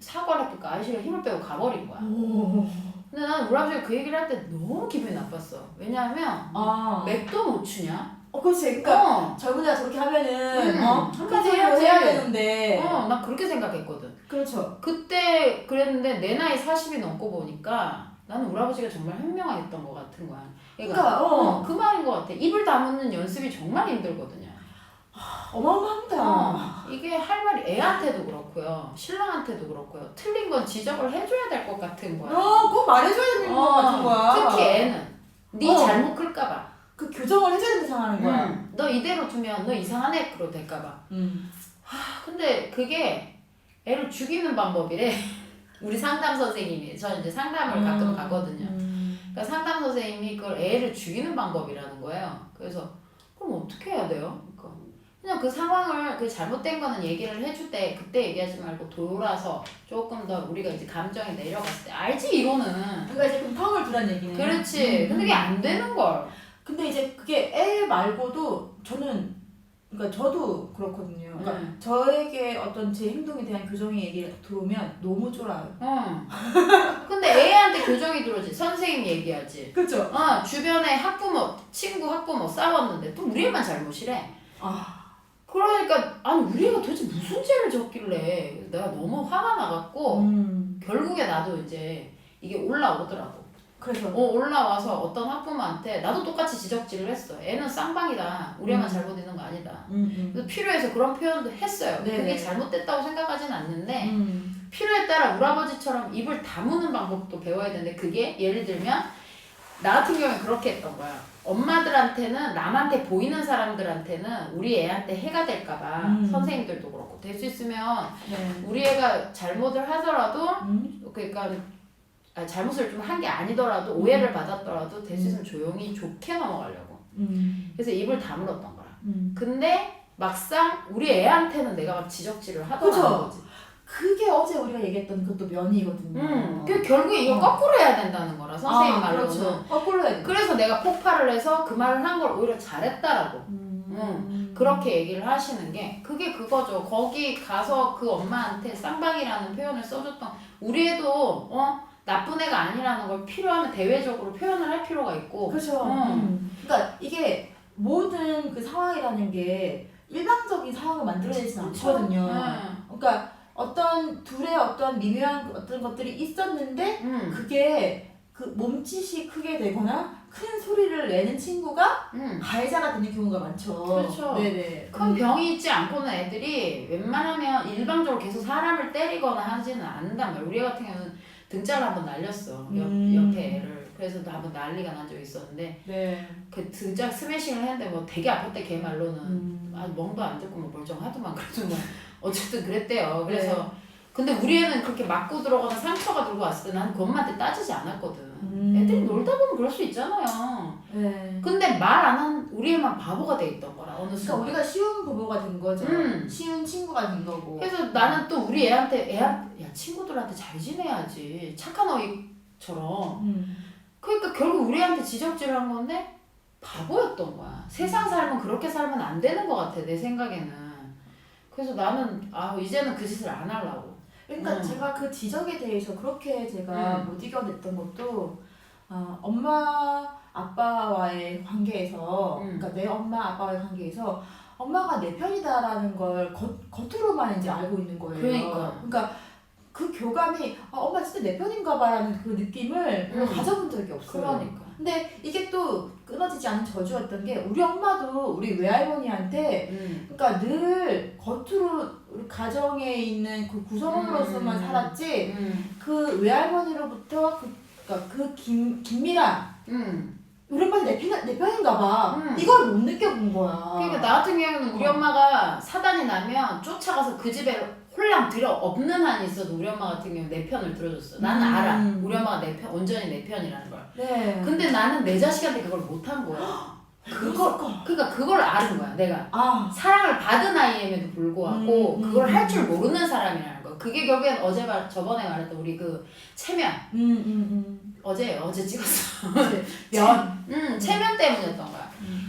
B: 사과를 했니까 아저씨가 힘을 빼고 가버린 거야. 근데 나는 우리 아버지가 그 얘기를 할 때 너무 기분이 나빴어. 왜냐하면 맥도 못 추냐?
A: 그렇지. 그러니까 젊은 애가 저렇게 하면은 한마디 해야 되는데.
B: 나 그렇게 생각했거든.
A: 그렇죠.
B: 그때 그랬는데 내 나이 40이 넘고 보니까 나는 우리 아버지가 정말 현명했던 것 같은 거야. 그러니까 그 말인 것 같아. 입을 다무는 연습이 정말 힘들거든요.
A: 어마어마합니다.
B: 이게 할 말이 애한테도 그렇고요. 신랑한테도 그렇고요. 틀린 건 지적을 해줘야 될 것 같은 거야.
A: 꼭 말해줘야 되는 것 같은 거야.
B: 특히 애는 네 잘못 클까봐.
A: 그 교정을 해줘야 되는 상황인 거야.
B: 너 이대로 두면 너 이상한 애로 될까봐. 근데 그게 애를 죽이는 방법이래. 우리 상담 선생님이 저 이제 상담을 가끔 가거든요. 그러니까 상담 선생님이 그걸 애를 죽이는 방법이라는 거예요. 그래서 그럼 어떻게 해야 돼요? 그러니까 그냥 그 상황을 그 잘못된 거는 얘기를 해줄 때 그때 얘기하지 말고 돌아서 조금 더 우리가 이제 감정이 내려갔을 때 알지 이거는.
A: 그러니까 이제 그 텀을 두란 얘기네.
B: 그렇지. 근데 그게 안 되는 걸.
A: 근데 이제 그게 애 말고도 그러니까 저도 그렇거든요. 그러니까 저에게 어떤 제 행동에 대한 교정의 얘기를 들어오면 너무 쫄아요.
B: 근데 애한테 교정이 들어오지. 선생님 얘기하지.
A: 그렇죠.
B: 주변에 학부모, 친구 학부모 싸웠는데 또 우리 애만 잘못이래. 그러니까 아니 우리 애가 도대체 무슨 죄를 졌길래 내가 너무 화가 나갖고 결국에 나도 이제 이게 올라오더라고.
A: 그래서
B: 올라와서 어떤 학부모한테 나도 똑같이 지적질을 했어. 애는 쌍방이다. 우리 애만 잘못 있는 거 아니다. 그래서 필요해서 그런 표현도 했어요.
A: 네네.
B: 그게 잘못됐다고 생각하진 않는데 필요에 따라 우리 아버지처럼 입을 다무는 방법도 배워야 되는데 그게 예를 들면 나 같은 경우에 그렇게 했던 거야. 엄마들한테는 남한테 보이는 사람들한테는 우리 애한테 해가 될까봐 선생님들도 그렇고 될 수 있으면 우리 애가 잘못을 하더라도 그러니까 잘못을 좀 한 게 아니더라도 오해를 받았더라도 될 수 있으면 조용히 좋게 넘어가려고. 그래서 입을 다물었던 거야. 근데 막상 우리 애한테는 내가 막 지적질을 하더라는 거지.
A: 그게 어제 우리가 얘기했던 그것도 면이거든요.
B: 그 결국에 이거 거꾸로 해야 된다는 거라 선생님 말로는.
A: 그렇죠. 거꾸로 해야 돼.
B: 그래서 내가 폭발을 해서 그 말을 한 걸 오히려 잘했다라고. 그렇게 얘기를 하시는 게 그게 그거죠. 거기 가서 그 엄마한테 쌍방이라는 표현을 써줬던 우리 애도 나쁜 애가 아니라는 걸 필요하면 대외적으로 표현을 할 필요가 있고.
A: 그렇죠. 그러니까 이게 모든 그 상황이라는 게 일방적인 상황을 만들어내지는 않거든요. 그러니까 어떤 둘의 어떤 미묘한 어떤 것들이 있었는데 그게 그 몸짓이 크게 되거나 큰 소리를 내는 친구가 가해자가 되는 경우가 많죠.
B: 그렇죠.
A: 네네.
B: 큰 병이 있지 않고는 애들이 웬만하면 일방적으로 계속 사람을 때리거나 하지는 않는단 말이야. 우리 애 같은 경우는 등짝을 한번 날렸어. 옆에 애를. 그래서 한번 난리가 난 적이 있었는데 그 등짝 스매싱을 했는데 뭐 되게 아팠대 걔 말로는. 멍도 안 듣고 뭐 멀쩡하더만. 그래도 뭐 어쨌든 그랬대요. 그래서 근데 우리 애는 그렇게 맞고 들어가나 상처가 들고 왔을 때 난 그 엄마한테 따지지 않았거든. 애들이 놀다 보면 그럴 수 있잖아요. 근데 말 안 한 우리 애만 바보가 돼 있던 거라 어느 순간.
A: 그러니까 우리가 쉬운 부모가 된 거죠. 쉬운 친구가 된 거고.
B: 그래서 나는 또 우리 애한테 야 친구들한테 잘 지내야지 착한 어이처럼. 그러니까 결국 우리 애한테 지적질을 한 건데 바보였던 거야. 세상 살면 그렇게 살면 안 되는 것 같아 내 생각에는. 그래서 나는 이제는 그 짓을 안 하려고.
A: 그러니까 제가 그 지적에 대해서 그렇게 제가 못 이겨냈던 것도 엄마 아빠와의 관계에서 그러니까 내 엄마 아빠와의 관계에서 엄마가 내 편이다라는 걸 겉으로만 이제 알고 있는 거예요.
B: 그러니까
A: 그 교감이 엄마 진짜 내 편인가 봐라는 그 느낌을 별로 가져본 적이 없어요.
B: 그러니까.
A: 근데 이게 또 끊어지지 않은 저주였던 게 우리 엄마도 우리 외할머니한테 그러니까 늘 겉으로 우리 가정에 있는 그 구성원으로서만 살았지 그 외할머니로부터 그러니까 그 긴밀한 우리 엄마는 내 편인가 봐 이걸 못 느껴본 거야.
B: 그러니까 나 같은 경우는 우리 엄마가 사단이 나면 쫓아가서 그 집에 홀랑 들어 없는 한이 있어도 우리 엄마 같은 경우는 내 편을 들어줬어. 나는 알아. 우리 엄마가 내 편, 온전히 내 편이라는 걸.
A: 네.
B: 근데 나는 내 자식한테 그걸 못한 거야. 그러니까 그걸 아는 거야, 내가. 사랑을 받은 아이임에도 불구하고 그걸 할 줄 모르는 사람이라는 거야. 그게 결국엔 저번에 말했던 우리 그 체면. 어제 찍었어. 체면 때문이었던 거야.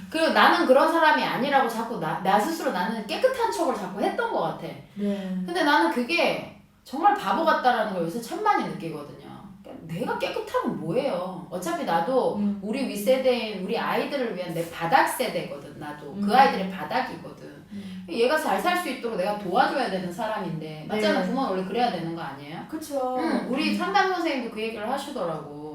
B: 그리고 나는 그런 사람이 아니라고 자꾸 나 스스로 나는 깨끗한 척을 자꾸 했던 것 같아.
A: 네.
B: 근데 나는 그게 정말 바보 같다라는 걸 요새 참 많이 느끼거든요. 그러니까 내가 깨끗하면 뭐예요. 어차피 나도 우리 윗세대인 우리 아이들을 위한 내 바닥 세대거든. 나도 그 아이들의 바닥이거든. 얘가 잘 살 수 있도록 내가 도와줘야 되는 사람인데 맞잖아. 부모는 원래 그래야 되는 거 아니에요?
A: 그쵸.
B: 우리 상담 선생님도 그 얘기를 하시더라고.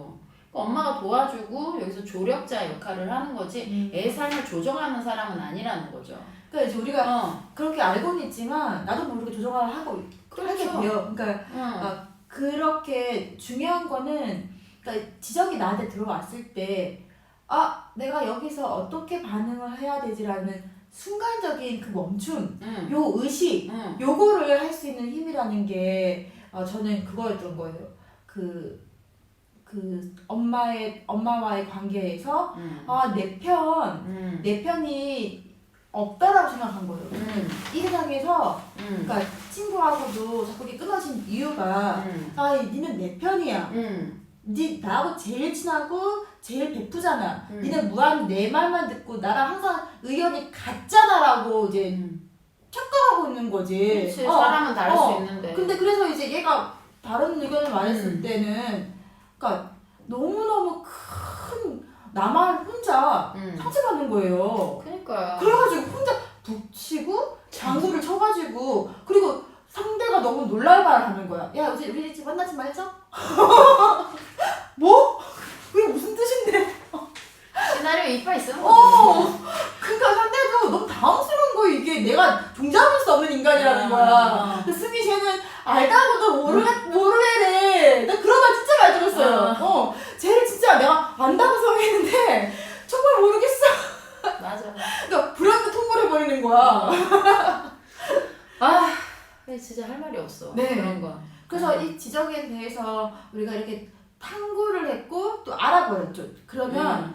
B: 엄마가 도와주고 여기서 조력자 역할을 하는 거지 애 삶을 조정하는 사람은 아니라는 거죠.
A: 그러니까 이제 우리가 그렇게 알고는 있지만 나도 모르게 조정을 하게 돼요. 그러니까 그렇게 중요한 거는 그러니까 지적이 나한테 들어왔을 때 내가 여기서 어떻게 반응을 해야 되지라는 순간적인 그 멈춤, 요 의식, 요거를 할 수 있는 힘이라는 게 저는 그거였던 거예요. 그 엄마와의 관계에서 내 편이 없다라고 생각한 거예요. 이 세상에서 그러니까 친구하고도 자꾸 끊어진 이유가 니는 내 편이야. 니 나하고 제일 친하고 제일 베푸잖아. 니는 무한 내 말만 듣고 나랑 항상 의견이 같잖아라고 이제 착각하고 있는 거지.
B: 그치, 사람은 다를 수 있는데.
A: 근데 그래서 이제 얘가 다른 의견을 말했을 때는 그러니까 너무너무 큰 나만 혼자 상처받는 거예요.
B: 그러니까요.
A: 그래가지고 혼자 북치고 장구를 쳐가지고 그리고 상대가 너무 놀랄 말을 하는 거야. 야 우리 집 만나지 말자. 뭐? 그게 무슨 뜻인데?
B: 시나리오 이빨 있으면 거지.
A: 그러니까 상대도 너무 당황스러운 거야. 이게 내가 종잡을 수 없는 인간이라는 거야. 승희 쟤는 알다고도 모르래래. 나 그런 말 진짜 많이 들었어요. 쟤를 진짜 내가 안다고 생각했는데 정말 모르겠어.
B: 맞아.
A: 그러니까 불안도 통보해버리는 거야.
B: 진짜 할 말이 없어.
A: 네.
B: 그런 거.
A: 그래서 이 지적에 대해서 우리가 이렇게 탐구를 했고 또 알아버렸죠. 그러면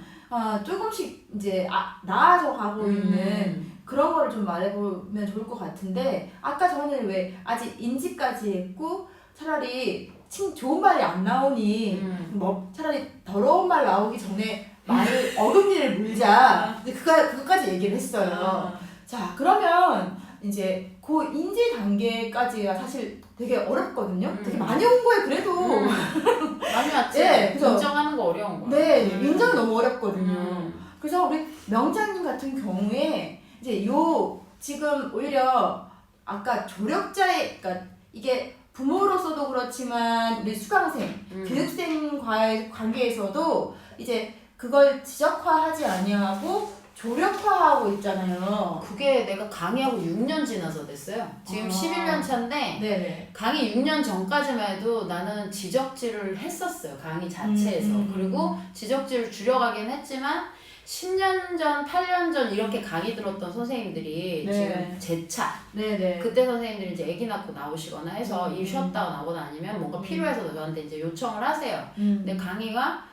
A: 조금씩 이제 나아져 가고 있는 그런 거를 좀 말해보면 좋을 것 같은데 아까 저는 왜 아직 인지까지 했고 차라리 좋은 말이 안 나오니 뭐 차라리 더러운 말 나오기 전에 말을 어금니를 물자 그거까지 얘기를 했어요. 자 그러면 이제 그 인지 단계까지가 사실 되게 어렵거든요. 되게 많이 온 거예요. 그래도
B: 많이 왔지.
A: 네, 그래서
B: 인정하는 거 어려운 거야.
A: 네, 인정이 너무 어렵거든요. 그래서 우리 명장님 같은 경우에 이제 지금 오히려 아까 조력자의 그러니까 이게 부모로서도 그렇지만 우리 수강생, 교육생과의 관계에서도 이제 그걸 지적화하지 아니하고 조력화하고 있잖아요.
B: 그게 내가 강의하고 6년 지나서 됐어요. 지금 11년 차인데
A: 네네.
B: 강의 6년 전까지만 해도 나는 지적질을 했었어요. 강의 자체에서. 그리고 지적질을 줄여가긴 했지만 10년 전, 8년 전 이렇게 강의 들었던 선생님들이 지금 재차
A: 네네.
B: 그때 선생님들이 이제 아기 낳고 나오시거나 해서 일 쉬었다가 나오거나 아니면 뭔가 필요해서 저한테 이제 요청을 하세요. 근데 강의가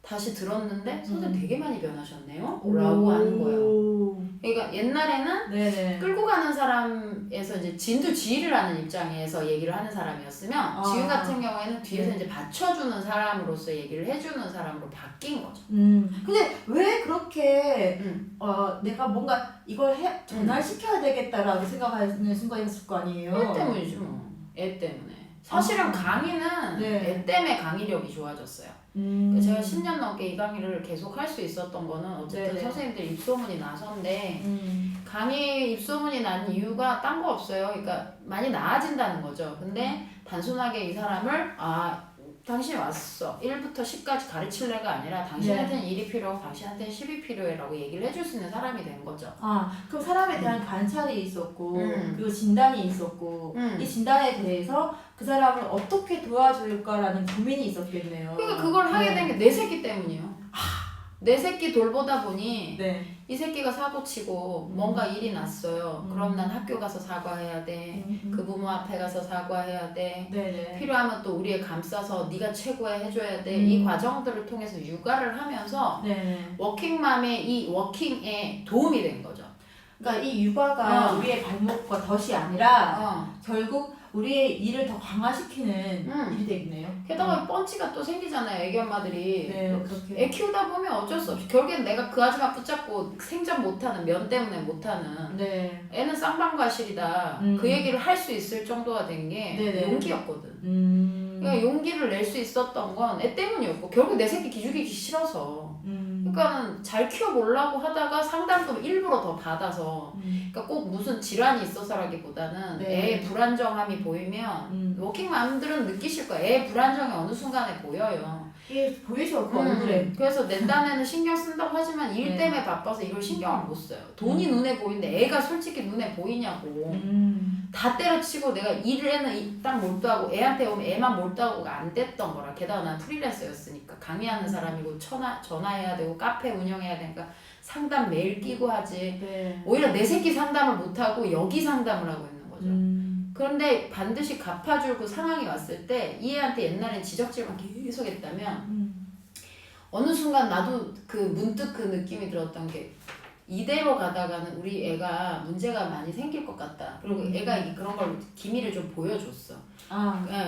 B: 다시 들었는데 선생님 되게 많이 변하셨네요? 라고 하는 거예요. 그러니까 옛날에는
A: 네네.
B: 끌고 가는 사람에서 이제 진두지휘를 하는 입장에서 얘기를 하는 사람이었으면 지금 같은 경우에는 뒤에서 이제 받쳐주는 사람으로서 얘기를 해주는 사람으로 바뀐 거죠.
A: 근데 왜 그렇게 내가 뭔가 이걸 전환시켜야 되겠다라고 생각하는 순간이었을 거 아니에요?
B: 애 때문이지 뭐. 애 때문에. 사실은 강의는 애 때문에 강의력이 좋아졌어요. 제가 10년 넘게 이 강의를 계속 할 수 있었던 거는 어쨌든 선생님들 입소문이 나서인데 강의 입소문이 난 이유가 딴 거 없어요. 그러니까 많이 나아진다는 거죠. 근데 단순하게 이 사람을 당신이 왔어. 1부터 10까지 가르칠래가 아니라 당신한테는 1이 필요하고 당신한테는 10이 필요해라고 얘기를 해줄 수 있는 사람이 된 거죠.
A: 그럼 사람에 대한 관찰이 있었고 그리고 진단이 있었고 이 진단에 대해서 그 사람을 어떻게 도와줄까라는 고민이 있었겠네요.
B: 그러니까 그걸 하게 된 게 내 새끼 때문이에요. 내 새끼 돌보다 보니 이 새끼가 사고치고 뭔가 일이 났어요. 그럼 난 학교 가서 사과해야 돼. 그 부모 앞에 가서 사과해야 돼. 필요하면 또 우리 애 감싸서 네가 최고야 해줘야 돼. 이 과정들을 통해서 육아를 하면서 워킹맘의 이 워킹에 도움이 된 거죠.
A: 그러니까 이 육아가 우리의 발목과 덫이 아니라 결국 우리의 일을 더 강화시키는 일이 되겠네요.
B: 게다가 펀치가 또 생기잖아요. 애기 엄마들이.
A: 그렇게.
B: 애 키우다 보면 어쩔 수 없이 결국엔 내가 그 아줌마 붙잡고 생전 못하는 면 때문에 못하는 애는 쌍방과실이다. 그 얘기를 할 수 있을 정도가 된 게 용기였거든. 그러니까 용기를 낼 수 있었던 건 애 때문이었고 결국 내 새끼 기죽이기 싫어서 그러니까는 잘 키워보려고 하다가 상담도 일부러 더 받아서 그러니까 꼭 무슨 질환이 있어서라기보다는 애의 불안정함이 보이면 워킹맘들은 느끼실 거예요. 애의 불안정이 어느 순간에 보여요.
A: 예, 보이죠 그 얼굴에.
B: 그래서 내 딴에는 신경 쓴다고 하지만 일 때문에 바빠서 이걸 신경을 못 써요. 돈이 눈에 보이는데 애가 솔직히 눈에 보이냐고. 다 때려치고 내가 일에는 딱 몰두하고 애한테 오면 애만 몰두하고가 안 됐던 거라. 게다가 난 프리랜서였으니까 강의하는 사람이고 전화해야 되고 카페 운영해야 되니까 상담 매일 끼고 하지. 오히려 내 새끼 상담을 못하고 여기 상담을 하고 있는 거죠. 그런데 반드시 갚아줄 그 상황이 왔을 때 이 애한테 옛날엔 지적질만 계속 했다면 어느 순간 나도 그 문득 그 느낌이 들었던 게 이대로 가다가는 우리 애가 문제가 많이 생길 것 같다. 그리고 애가 그런 걸 기미를 좀 보여줬어.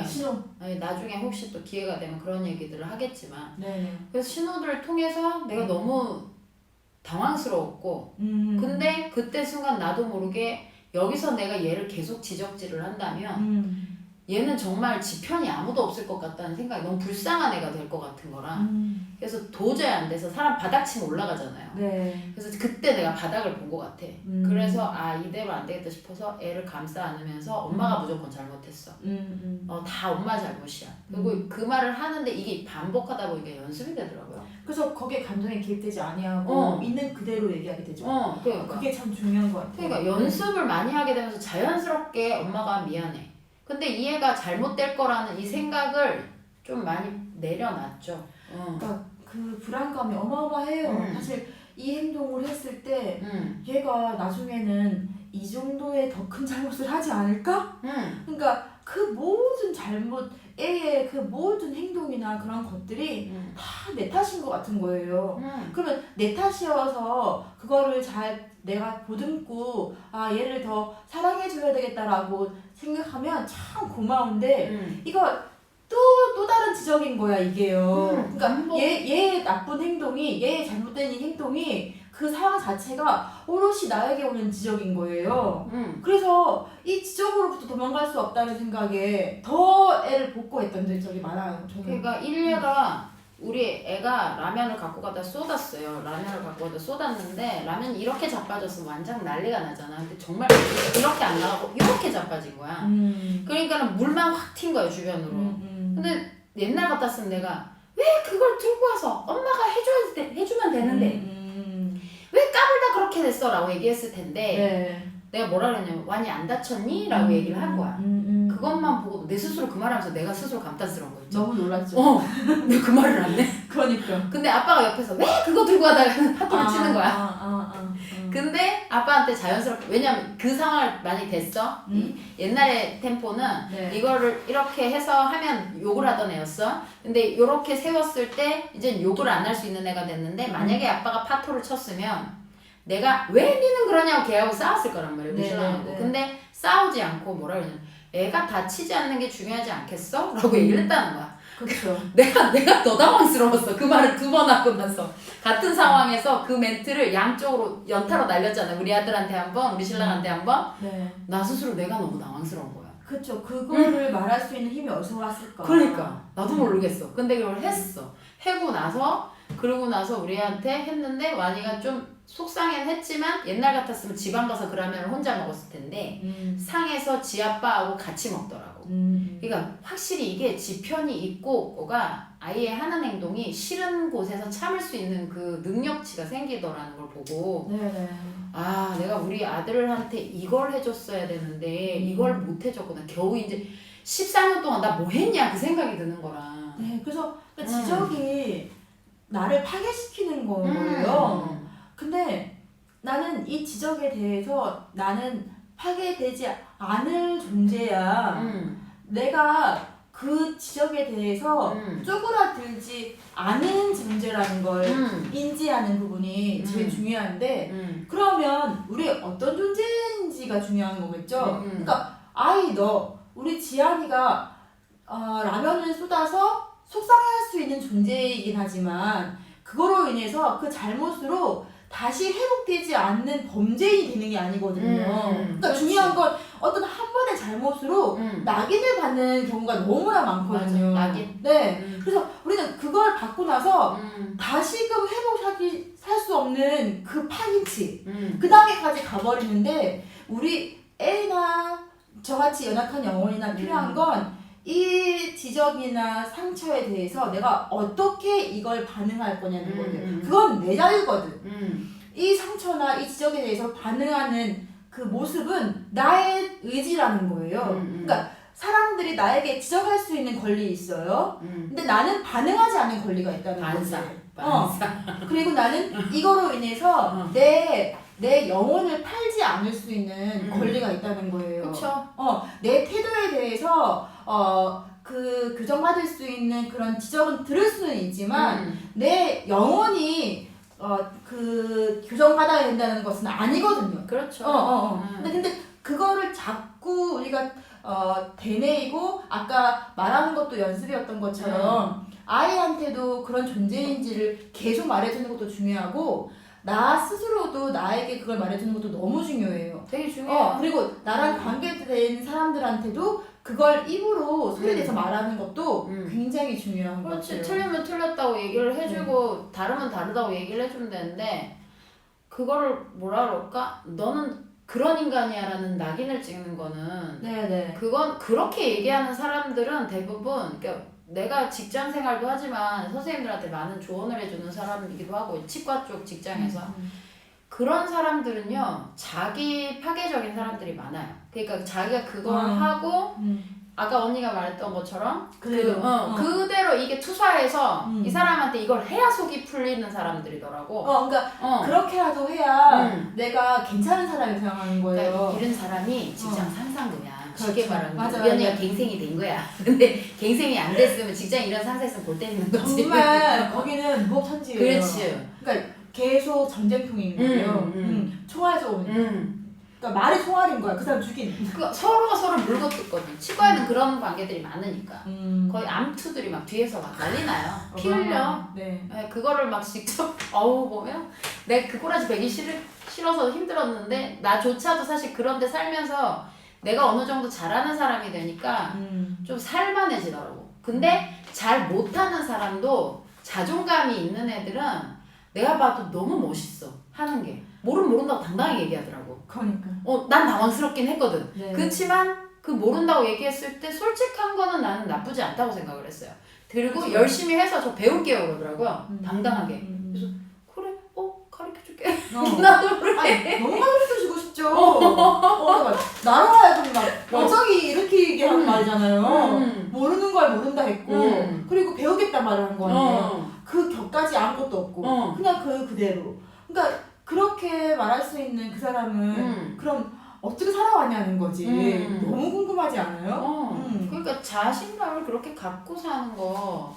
A: 신호.
B: 나중에 혹시 또 기회가 되면 그런 얘기들을 하겠지만 그래서 신호들을 통해서 내가 너무 당황스러웠고 근데 그때 순간 나도 모르게 여기서 내가 얘를 계속 지적질을 한다면 얘는 정말 지 편이 아무도 없을 것 같다는 생각이 너무 불쌍한 애가 될 것 같은 거라 그래서 도저히 안 돼서 사람 바닥치면 올라가잖아요. 그래서 그때 내가 바닥을 본 것 같아. 그래서 이대로 안 되겠다 싶어서 애를 감싸 안으면서 엄마가 무조건 잘못했어. 다 엄마 잘못이야. 그리고 그 말을 하는데 이게 반복하다 보니까 연습이 되더라고요.
A: 그래서 거기에 감정이 개입되지 아니하고 있는 그대로 얘기하게 되죠.
B: 그러니까.
A: 그게 참 중요한 것 같아요.
B: 그러니까 연습을 많이 하게 되면서 자연스럽게 엄마가 미안해. 근데 이 애가 잘못될 거라는 이 생각을 좀 많이 내려놨죠.
A: 그러니까 그 불안감이 어마어마해요. 사실 이 행동을 했을 때 얘가 나중에는 이 정도의 더 큰 잘못을 하지 않을까? 그러니까 그 모든 잘못, 애의 그 모든 행동이나 그런 것들이 다 내 탓인 것 같은 거예요. 그러면 내 탓이어서 그거를 잘 내가 보듬고 얘를 더 사랑해줘야 되겠다라고 생각하면 참 고마운데 이거 또 다른 지적인 거야 이게요. 그러니까 얘의 나쁜 행동이, 얘의 잘못된 이 행동이 그 상황 자체가 오롯이 나에게 오는 지적인 거예요. 그래서 이 지적으로부터 도망갈 수 없다는 생각에 더 애를 복구했던 적이 많아요. 저는.
B: 그러니까 일례가 우리 애가 라면을 갖고 가다 쏟았어요. 라면을 갖고 가다 쏟았는데 라면이 이렇게 자빠졌으면 완전 난리가 나잖아. 근데 정말 이렇게 안 나가고 이렇게 자빠진 거야. 그러니까는 물만 확 튄 거예요 주변으로. 근데 옛날 같았으면 내가 왜 그걸 들고 와서 엄마가 해주면 되는데 왜 까불다 그렇게 됐어? 라고 얘기했을 텐데 내가 뭐라 그랬냐면 완이 안 다쳤니? 라고 얘기를 한 거야. 그것만 보고 내 스스로 그 말하면서 내가 스스로 감탄스러운 거였죠.
A: 너무 놀랐죠.
B: 왜 그 말을 안 해?
A: 그러니까.
B: 근데 아빠가 옆에서 왜 그거 들고 가다가 하프를 치는 거야. 근데 아빠한테 자연스럽게, 왜냐면 그 상황을 많이 됐어. 옛날에 템포는 이거를 이렇게 해서 하면 욕을 하던 애였어. 근데 이렇게 세웠을 때 이제 욕을 안 할 수 있는 애가 됐는데 만약에 아빠가 파토를 쳤으면 내가 왜 니는 그러냐고 걔하고 싸웠을 거란 말이에요. 신랑하고. 근데 싸우지 않고 뭐라 그러냐면 애가 다치지 않는 게 중요하지 않겠어? 라고 얘기를 했다는 거야.
A: 그렇죠.
B: 내가 더 당황스러웠어. 그 말을 2번 하고 나서. 같은 상황에서 그 멘트를 양쪽으로 연타로 날렸잖아. 우리 아들한테 한 번, 우리 신랑한테 한 번. 나 스스로 내가 너무 당황스러운 거야.
A: 그렇죠. 그거를 말할 수 있는 힘이 어디서 왔을까?
B: 그러니까. 나도 모르겠어. 근데 그걸 했어. 하고 나서 그러고 나서 우리한테 했는데 완이가 좀 속상해는 했지만 옛날 같았으면 지방 가서 그 라면을 혼자 먹었을 텐데 상해서 지 아빠하고 같이 먹더라고. 그러니까 확실히 이게 지 편이 있고 없고가 아이의 하는 행동이 싫은 곳에서 참을 수 있는 그 능력치가 생기더라는 걸 보고
A: 네네.
B: 아 내가 우리 아들한테 이걸 해줬어야 되는데 이걸 못 해줬구나. 겨우 이제 14년 동안 나 뭐 했냐 그 생각이 드는 거라.
A: 네, 그래서 지적이 나를 파괴시키는 거예요. 근데 나는 이 지적에 대해서 나는 파괴되지 않을 존재야. 내가 그 지적에 대해서 쪼그라들지 않은 존재라는 걸 인지하는 부분이 제일 중요한데 그러면 우리 어떤 존재인지가 중요한 거겠죠. 그러니까 우리 지안이가 라면을 쏟아서 속상해할 수 있는 존재이긴 하지만 그거로 인해서 그 잘못으로 다시 회복되지 않는 범죄인이 되는 게 아니거든요. 그러니까
B: 그렇지.
A: 중요한 건 어떤 한 번의 잘못으로 낙인을 받는 경우가 너무나 많거든요.
B: 맞아, 낙인.
A: 네. 그래서 우리는 그걸 받고 나서 다시금 살 수 없는 그 파김치 그 단계까지 가버리는데 우리 애나 저같이 연약한 영혼이나 필요한 건 이 지적이나 상처에 대해서 내가 어떻게 이걸 반응할 거냐는 거예요. 그건 내 자유거든. 이 상처나 이 지적에 대해서 반응하는 그 모습은 나의 의지라는 거예요. 그러니까 사람들이 나에게 지적할 수 있는 권리 있어요. 근데 나는 반응하지 않는 권리가 있다는 거지. 그리고 나는 이거로 인해서 내 영혼을 팔지 않을 수 있는 권리가 있다는 거예요.
B: 그쵸.
A: 내 태도에 대해서 그 규정받을 수 있는 그런 지적은 들을 수는 있지만 내 영혼이 그 규정받아야 된다는 것은 아니거든요.
B: 그렇죠.
A: 근데 그거를 자꾸 우리가 되뇌이고 아까 말하는 것도 연습이었던 것처럼 아이한테도 그런 존재인지를 계속 말해주는 것도 중요하고 나 스스로도 나에게 그걸 말해주는 것도 너무 중요해요.
B: 되게 중요해요.
A: 그리고 나랑 관계된 사람들한테도 그걸 입으로 소리내서 말하는 것도 굉장히 중요한 것
B: 그렇지.
A: 같아요.
B: 틀리면 틀렸다고 얘기를 해주고 다르면 다르다고 얘기를 해주면 되는데 그거를 뭐라 그럴까? 너는 그런 인간이야라는 낙인을 찍는 거는
A: 네네.
B: 그건 그렇게 얘기하는 사람들은 대부분 그러니까 내가 직장 생활도 하지만 선생님들한테 많은 조언을 해주는 사람이기도 하고 치과 쪽 직장에서 그런 사람들은요 자기 파괴적인 사람들이 많아요. 그러니까 자기가 그걸 하고 아까 언니가 말했던 것처럼 그대로 이게 투사해서 이 사람한테 이걸 해야 속이 풀리는 사람들이더라고.
A: 그러니까 그렇게라도 해야 내가 괜찮은 사람이 생각하는 거예요.
B: 그러니까 이런 사람이 직장 상사인 거야. 쉽게 말하는
A: 맞아,
B: 우리 언니가 갱생이 된 거야. 근데 갱생이 안 됐으면 직장 이런 상사였으면 골 때리는 거지.
A: 정말 거기는 무법천지예요.
B: 그렇지.
A: 그러니까 계속 전쟁통인 거예요. 총알에서 오는. 그러니까 말이 총알인 거야. 그 사람 죽인.
B: 서로가 서로를 물고 뜯거든. 치과에는 그런 관계들이 많으니까. 거의 암투들이 막 뒤에서 막 난리 나요. 피 흘려.
A: 네.
B: 그거를 막 직접 보면 내가 그 꼬라지 베기 싫어서 힘들었는데 나조차도 사실 그런 데 살면서 내가 어느 정도 잘하는 사람이 되니까 좀 살만해지더라고. 근데 잘 못하는 사람도 자존감이 있는 애들은 내가 봐도 너무 멋있어. 하는 게. 모른다고 당당하게 얘기하더라고.
A: 그러니까.
B: 난 당황스럽긴 했거든.
A: 네.
B: 그렇지만 그 모른다고 얘기했을 때 솔직한 거는 나는 나쁘지 않다고 생각을 했어요. 그리고
A: 그쵸.
B: 열심히 해서 저 배울게요 그러더라고요. 당당하게. 그래서 그래 가르쳐줄게. 나도 그래.
A: 너무 가르쳐주고 싶죠. 나로 하여금 막 원석이 이렇게 얘기하는 말이잖아요. 모르는 걸 모른다 했고 그리고 배우겠다 말을 한 거 아니에요. 그 격까지 아무것도 없고 그냥 그대로. 그러니까 그렇게 말할 수 있는 그 사람은 그럼 어떻게 살아왔냐는 거지. 너무 궁금하지 않아요?
B: 그러니까 자신감을 그렇게 갖고 사는 거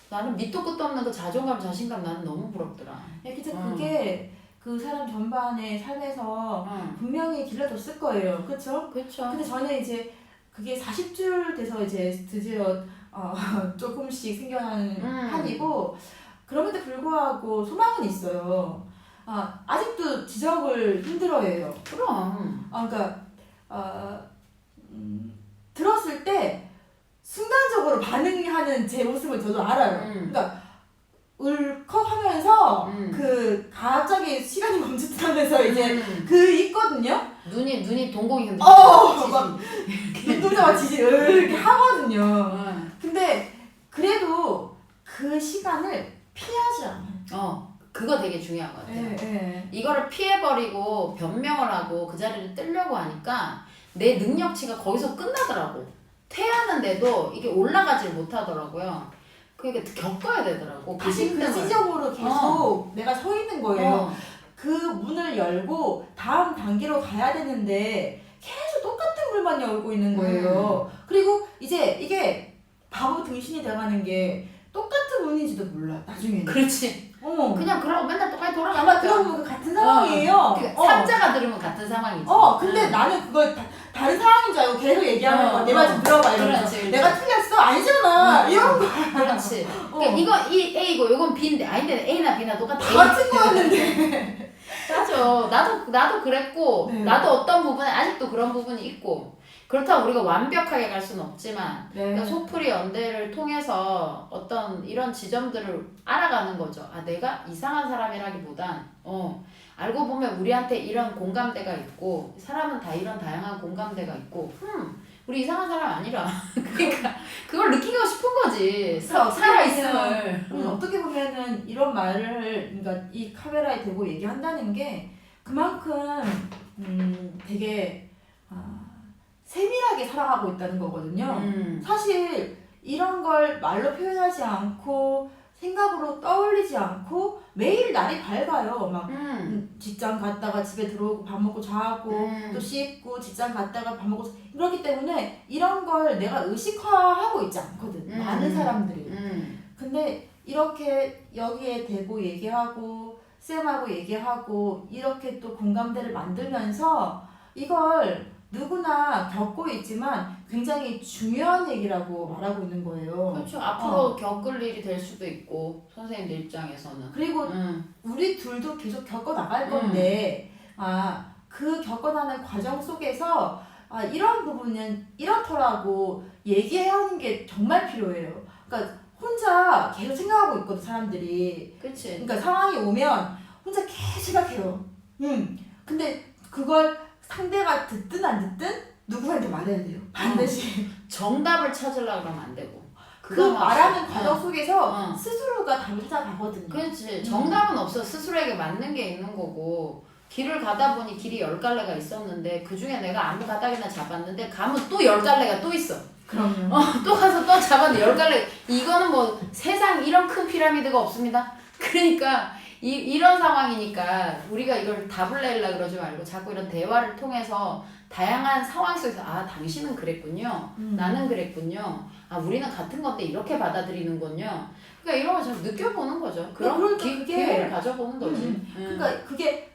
B: 나는 밑도 끝도 없는 그 자존감 자신감 나는 너무 부럽더라.
A: 그게 그 사람 전반의 삶에서 분명히 길러줬을 거예요. 그쵸?
B: 그쵸.
A: 근데 저는 이제 그게 40줄 돼서 이제 드디어 조금씩 생겨나는 한이고 그럼에도 불구하고 소망은 있어요. 아직도 지적을 힘들어해요.
B: 그럼.
A: 그러니까 들었을 때 순간적으로 반응하는 제 모습을 저도 알아요. 그러니까 울컥하면서 그 갑자기 시간이
B: 눈이 동공이 흔들려.
A: 막 눈동자가 이렇게 하거든요. 근데 그래도 그 시간을 피하지 않아요.
B: 그거 되게 중요한 것 같아요.
A: 네.
B: 이거를 피해버리고 변명을 하고 그 자리를 뜨려고 하니까 내 능력치가 거기서 끝나더라고. 퇴하는데도 이게 올라가질 못하더라고요. 그러니까 겪어야 되더라고.
A: 다시 그 지점으로 계속 내가 서 있는 거예요. 그 문을 열고 다음 단계로 가야 되는데 계속 똑같은 물만 열고 있는 거예요. 그리고 이제 이게 바보 등신이 돼가는 게 똑같은 문인지도 몰라 나중에는.
B: 그렇지. 그냥 그러고 맨날 똑같이
A: 아마
B: 돌아가니까.
A: 들어보면 같은 상황이에요.
B: 삼자가 들으면 같은 상황이지.
A: 근데 나는 그걸 다른 상황인 줄 알고 계속 얘기하는 거야. 내 말 좀 들어봐 이러면서.
B: 그렇지.
A: 내가 틀렸어? 아니잖아. 이런 거.
B: 그렇지. 그러니까 이거 A고 이건 B인데 아닌데 A나 B나 똑같아.
A: 같은 거였는데.
B: 맞아. 나도 그랬고
A: 네.
B: 나도 어떤 부분에 아직도 그런 부분이 있고 그렇다고 우리가 완벽하게 갈 수는 없지만 그러니까 속풀이 연대를 통해서 어떤 이런 지점들을 알아가는 거죠. 내가 이상한 사람이라기보단 알고 보면 우리한테 이런 공감대가 있고 사람은 다 이런 다양한 공감대가 있고 우리 이상한 사람 아니라 그러니까 그걸 느끼고 싶은 거지. 살아있음을.
A: 어떻게 보면은 이런 말을 그러니까 이 카메라에 대고 얘기한다는 게 그만큼 되게 세밀하게 살아가고 있다는 거거든요. 사실 이런 걸 말로 표현하지 않고 생각으로 떠올리지 않고 매일 날이 밝아요. 막 직장 갔다가 집에 들어오고 밥 먹고 자고 또 씻고 직장 갔다가 밥 먹고 그렇기 때문에 이런 걸 내가 의식화하고 있지 않거든. 많은 사람들이. 근데 이렇게 여기에 대고 얘기하고 쌤하고 얘기하고 이렇게 또 공감대를 만들면서 이걸 누구나 겪고 있지만 굉장히 중요한 얘기라고 말하고 있는 거예요.
B: 그렇죠. 앞으로 겪을 일이 될 수도 있고 선생님들 입장에서는.
A: 그리고 우리 둘도 계속 겪어나갈 건데 그 겪어나는 과정 속에서 이런 부분은 이렇더라고 얘기하는 게 정말 필요해요. 그러니까 혼자 계속 생각하고 있거든 사람들이.
B: 그치.
A: 그러니까 상황이 오면 혼자 계속 생각해요. 근데 그걸 상대가 듣든 안 듣든 누구한테 말해야 돼요. 반드시.
B: 정답을 찾으려고 그러면 안 되고.
A: 그 말하는 과정 속에서 스스로가 답을 찾아가거든요.
B: 그렇지. 정답은 없어. 스스로에게 맞는 게 있는 거고. 길을 가다 보니 길이 10갈래가 있었는데 그 중에 내가 아무 가닥이나 잡았는데 가면 또 10갈래가 또 있어.
A: 그럼요.
B: 또 가서 또 잡았는데 10갈래. 이거는 뭐 세상 이런 큰 피라미드가 없습니다. 그러니까 이런 상황이니까 우리가 이걸 답을 내려고 그러지 말고 자꾸 이런 대화를 통해서 다양한 상황 속에서 당신은 그랬군요. 나는 그랬군요. 우리는 같은 건데 이렇게 받아들이는군요. 그러니까 이런 걸 좀 느껴보는 거죠. 그런 기회를 가져보는 거지.
A: 그러니까 그게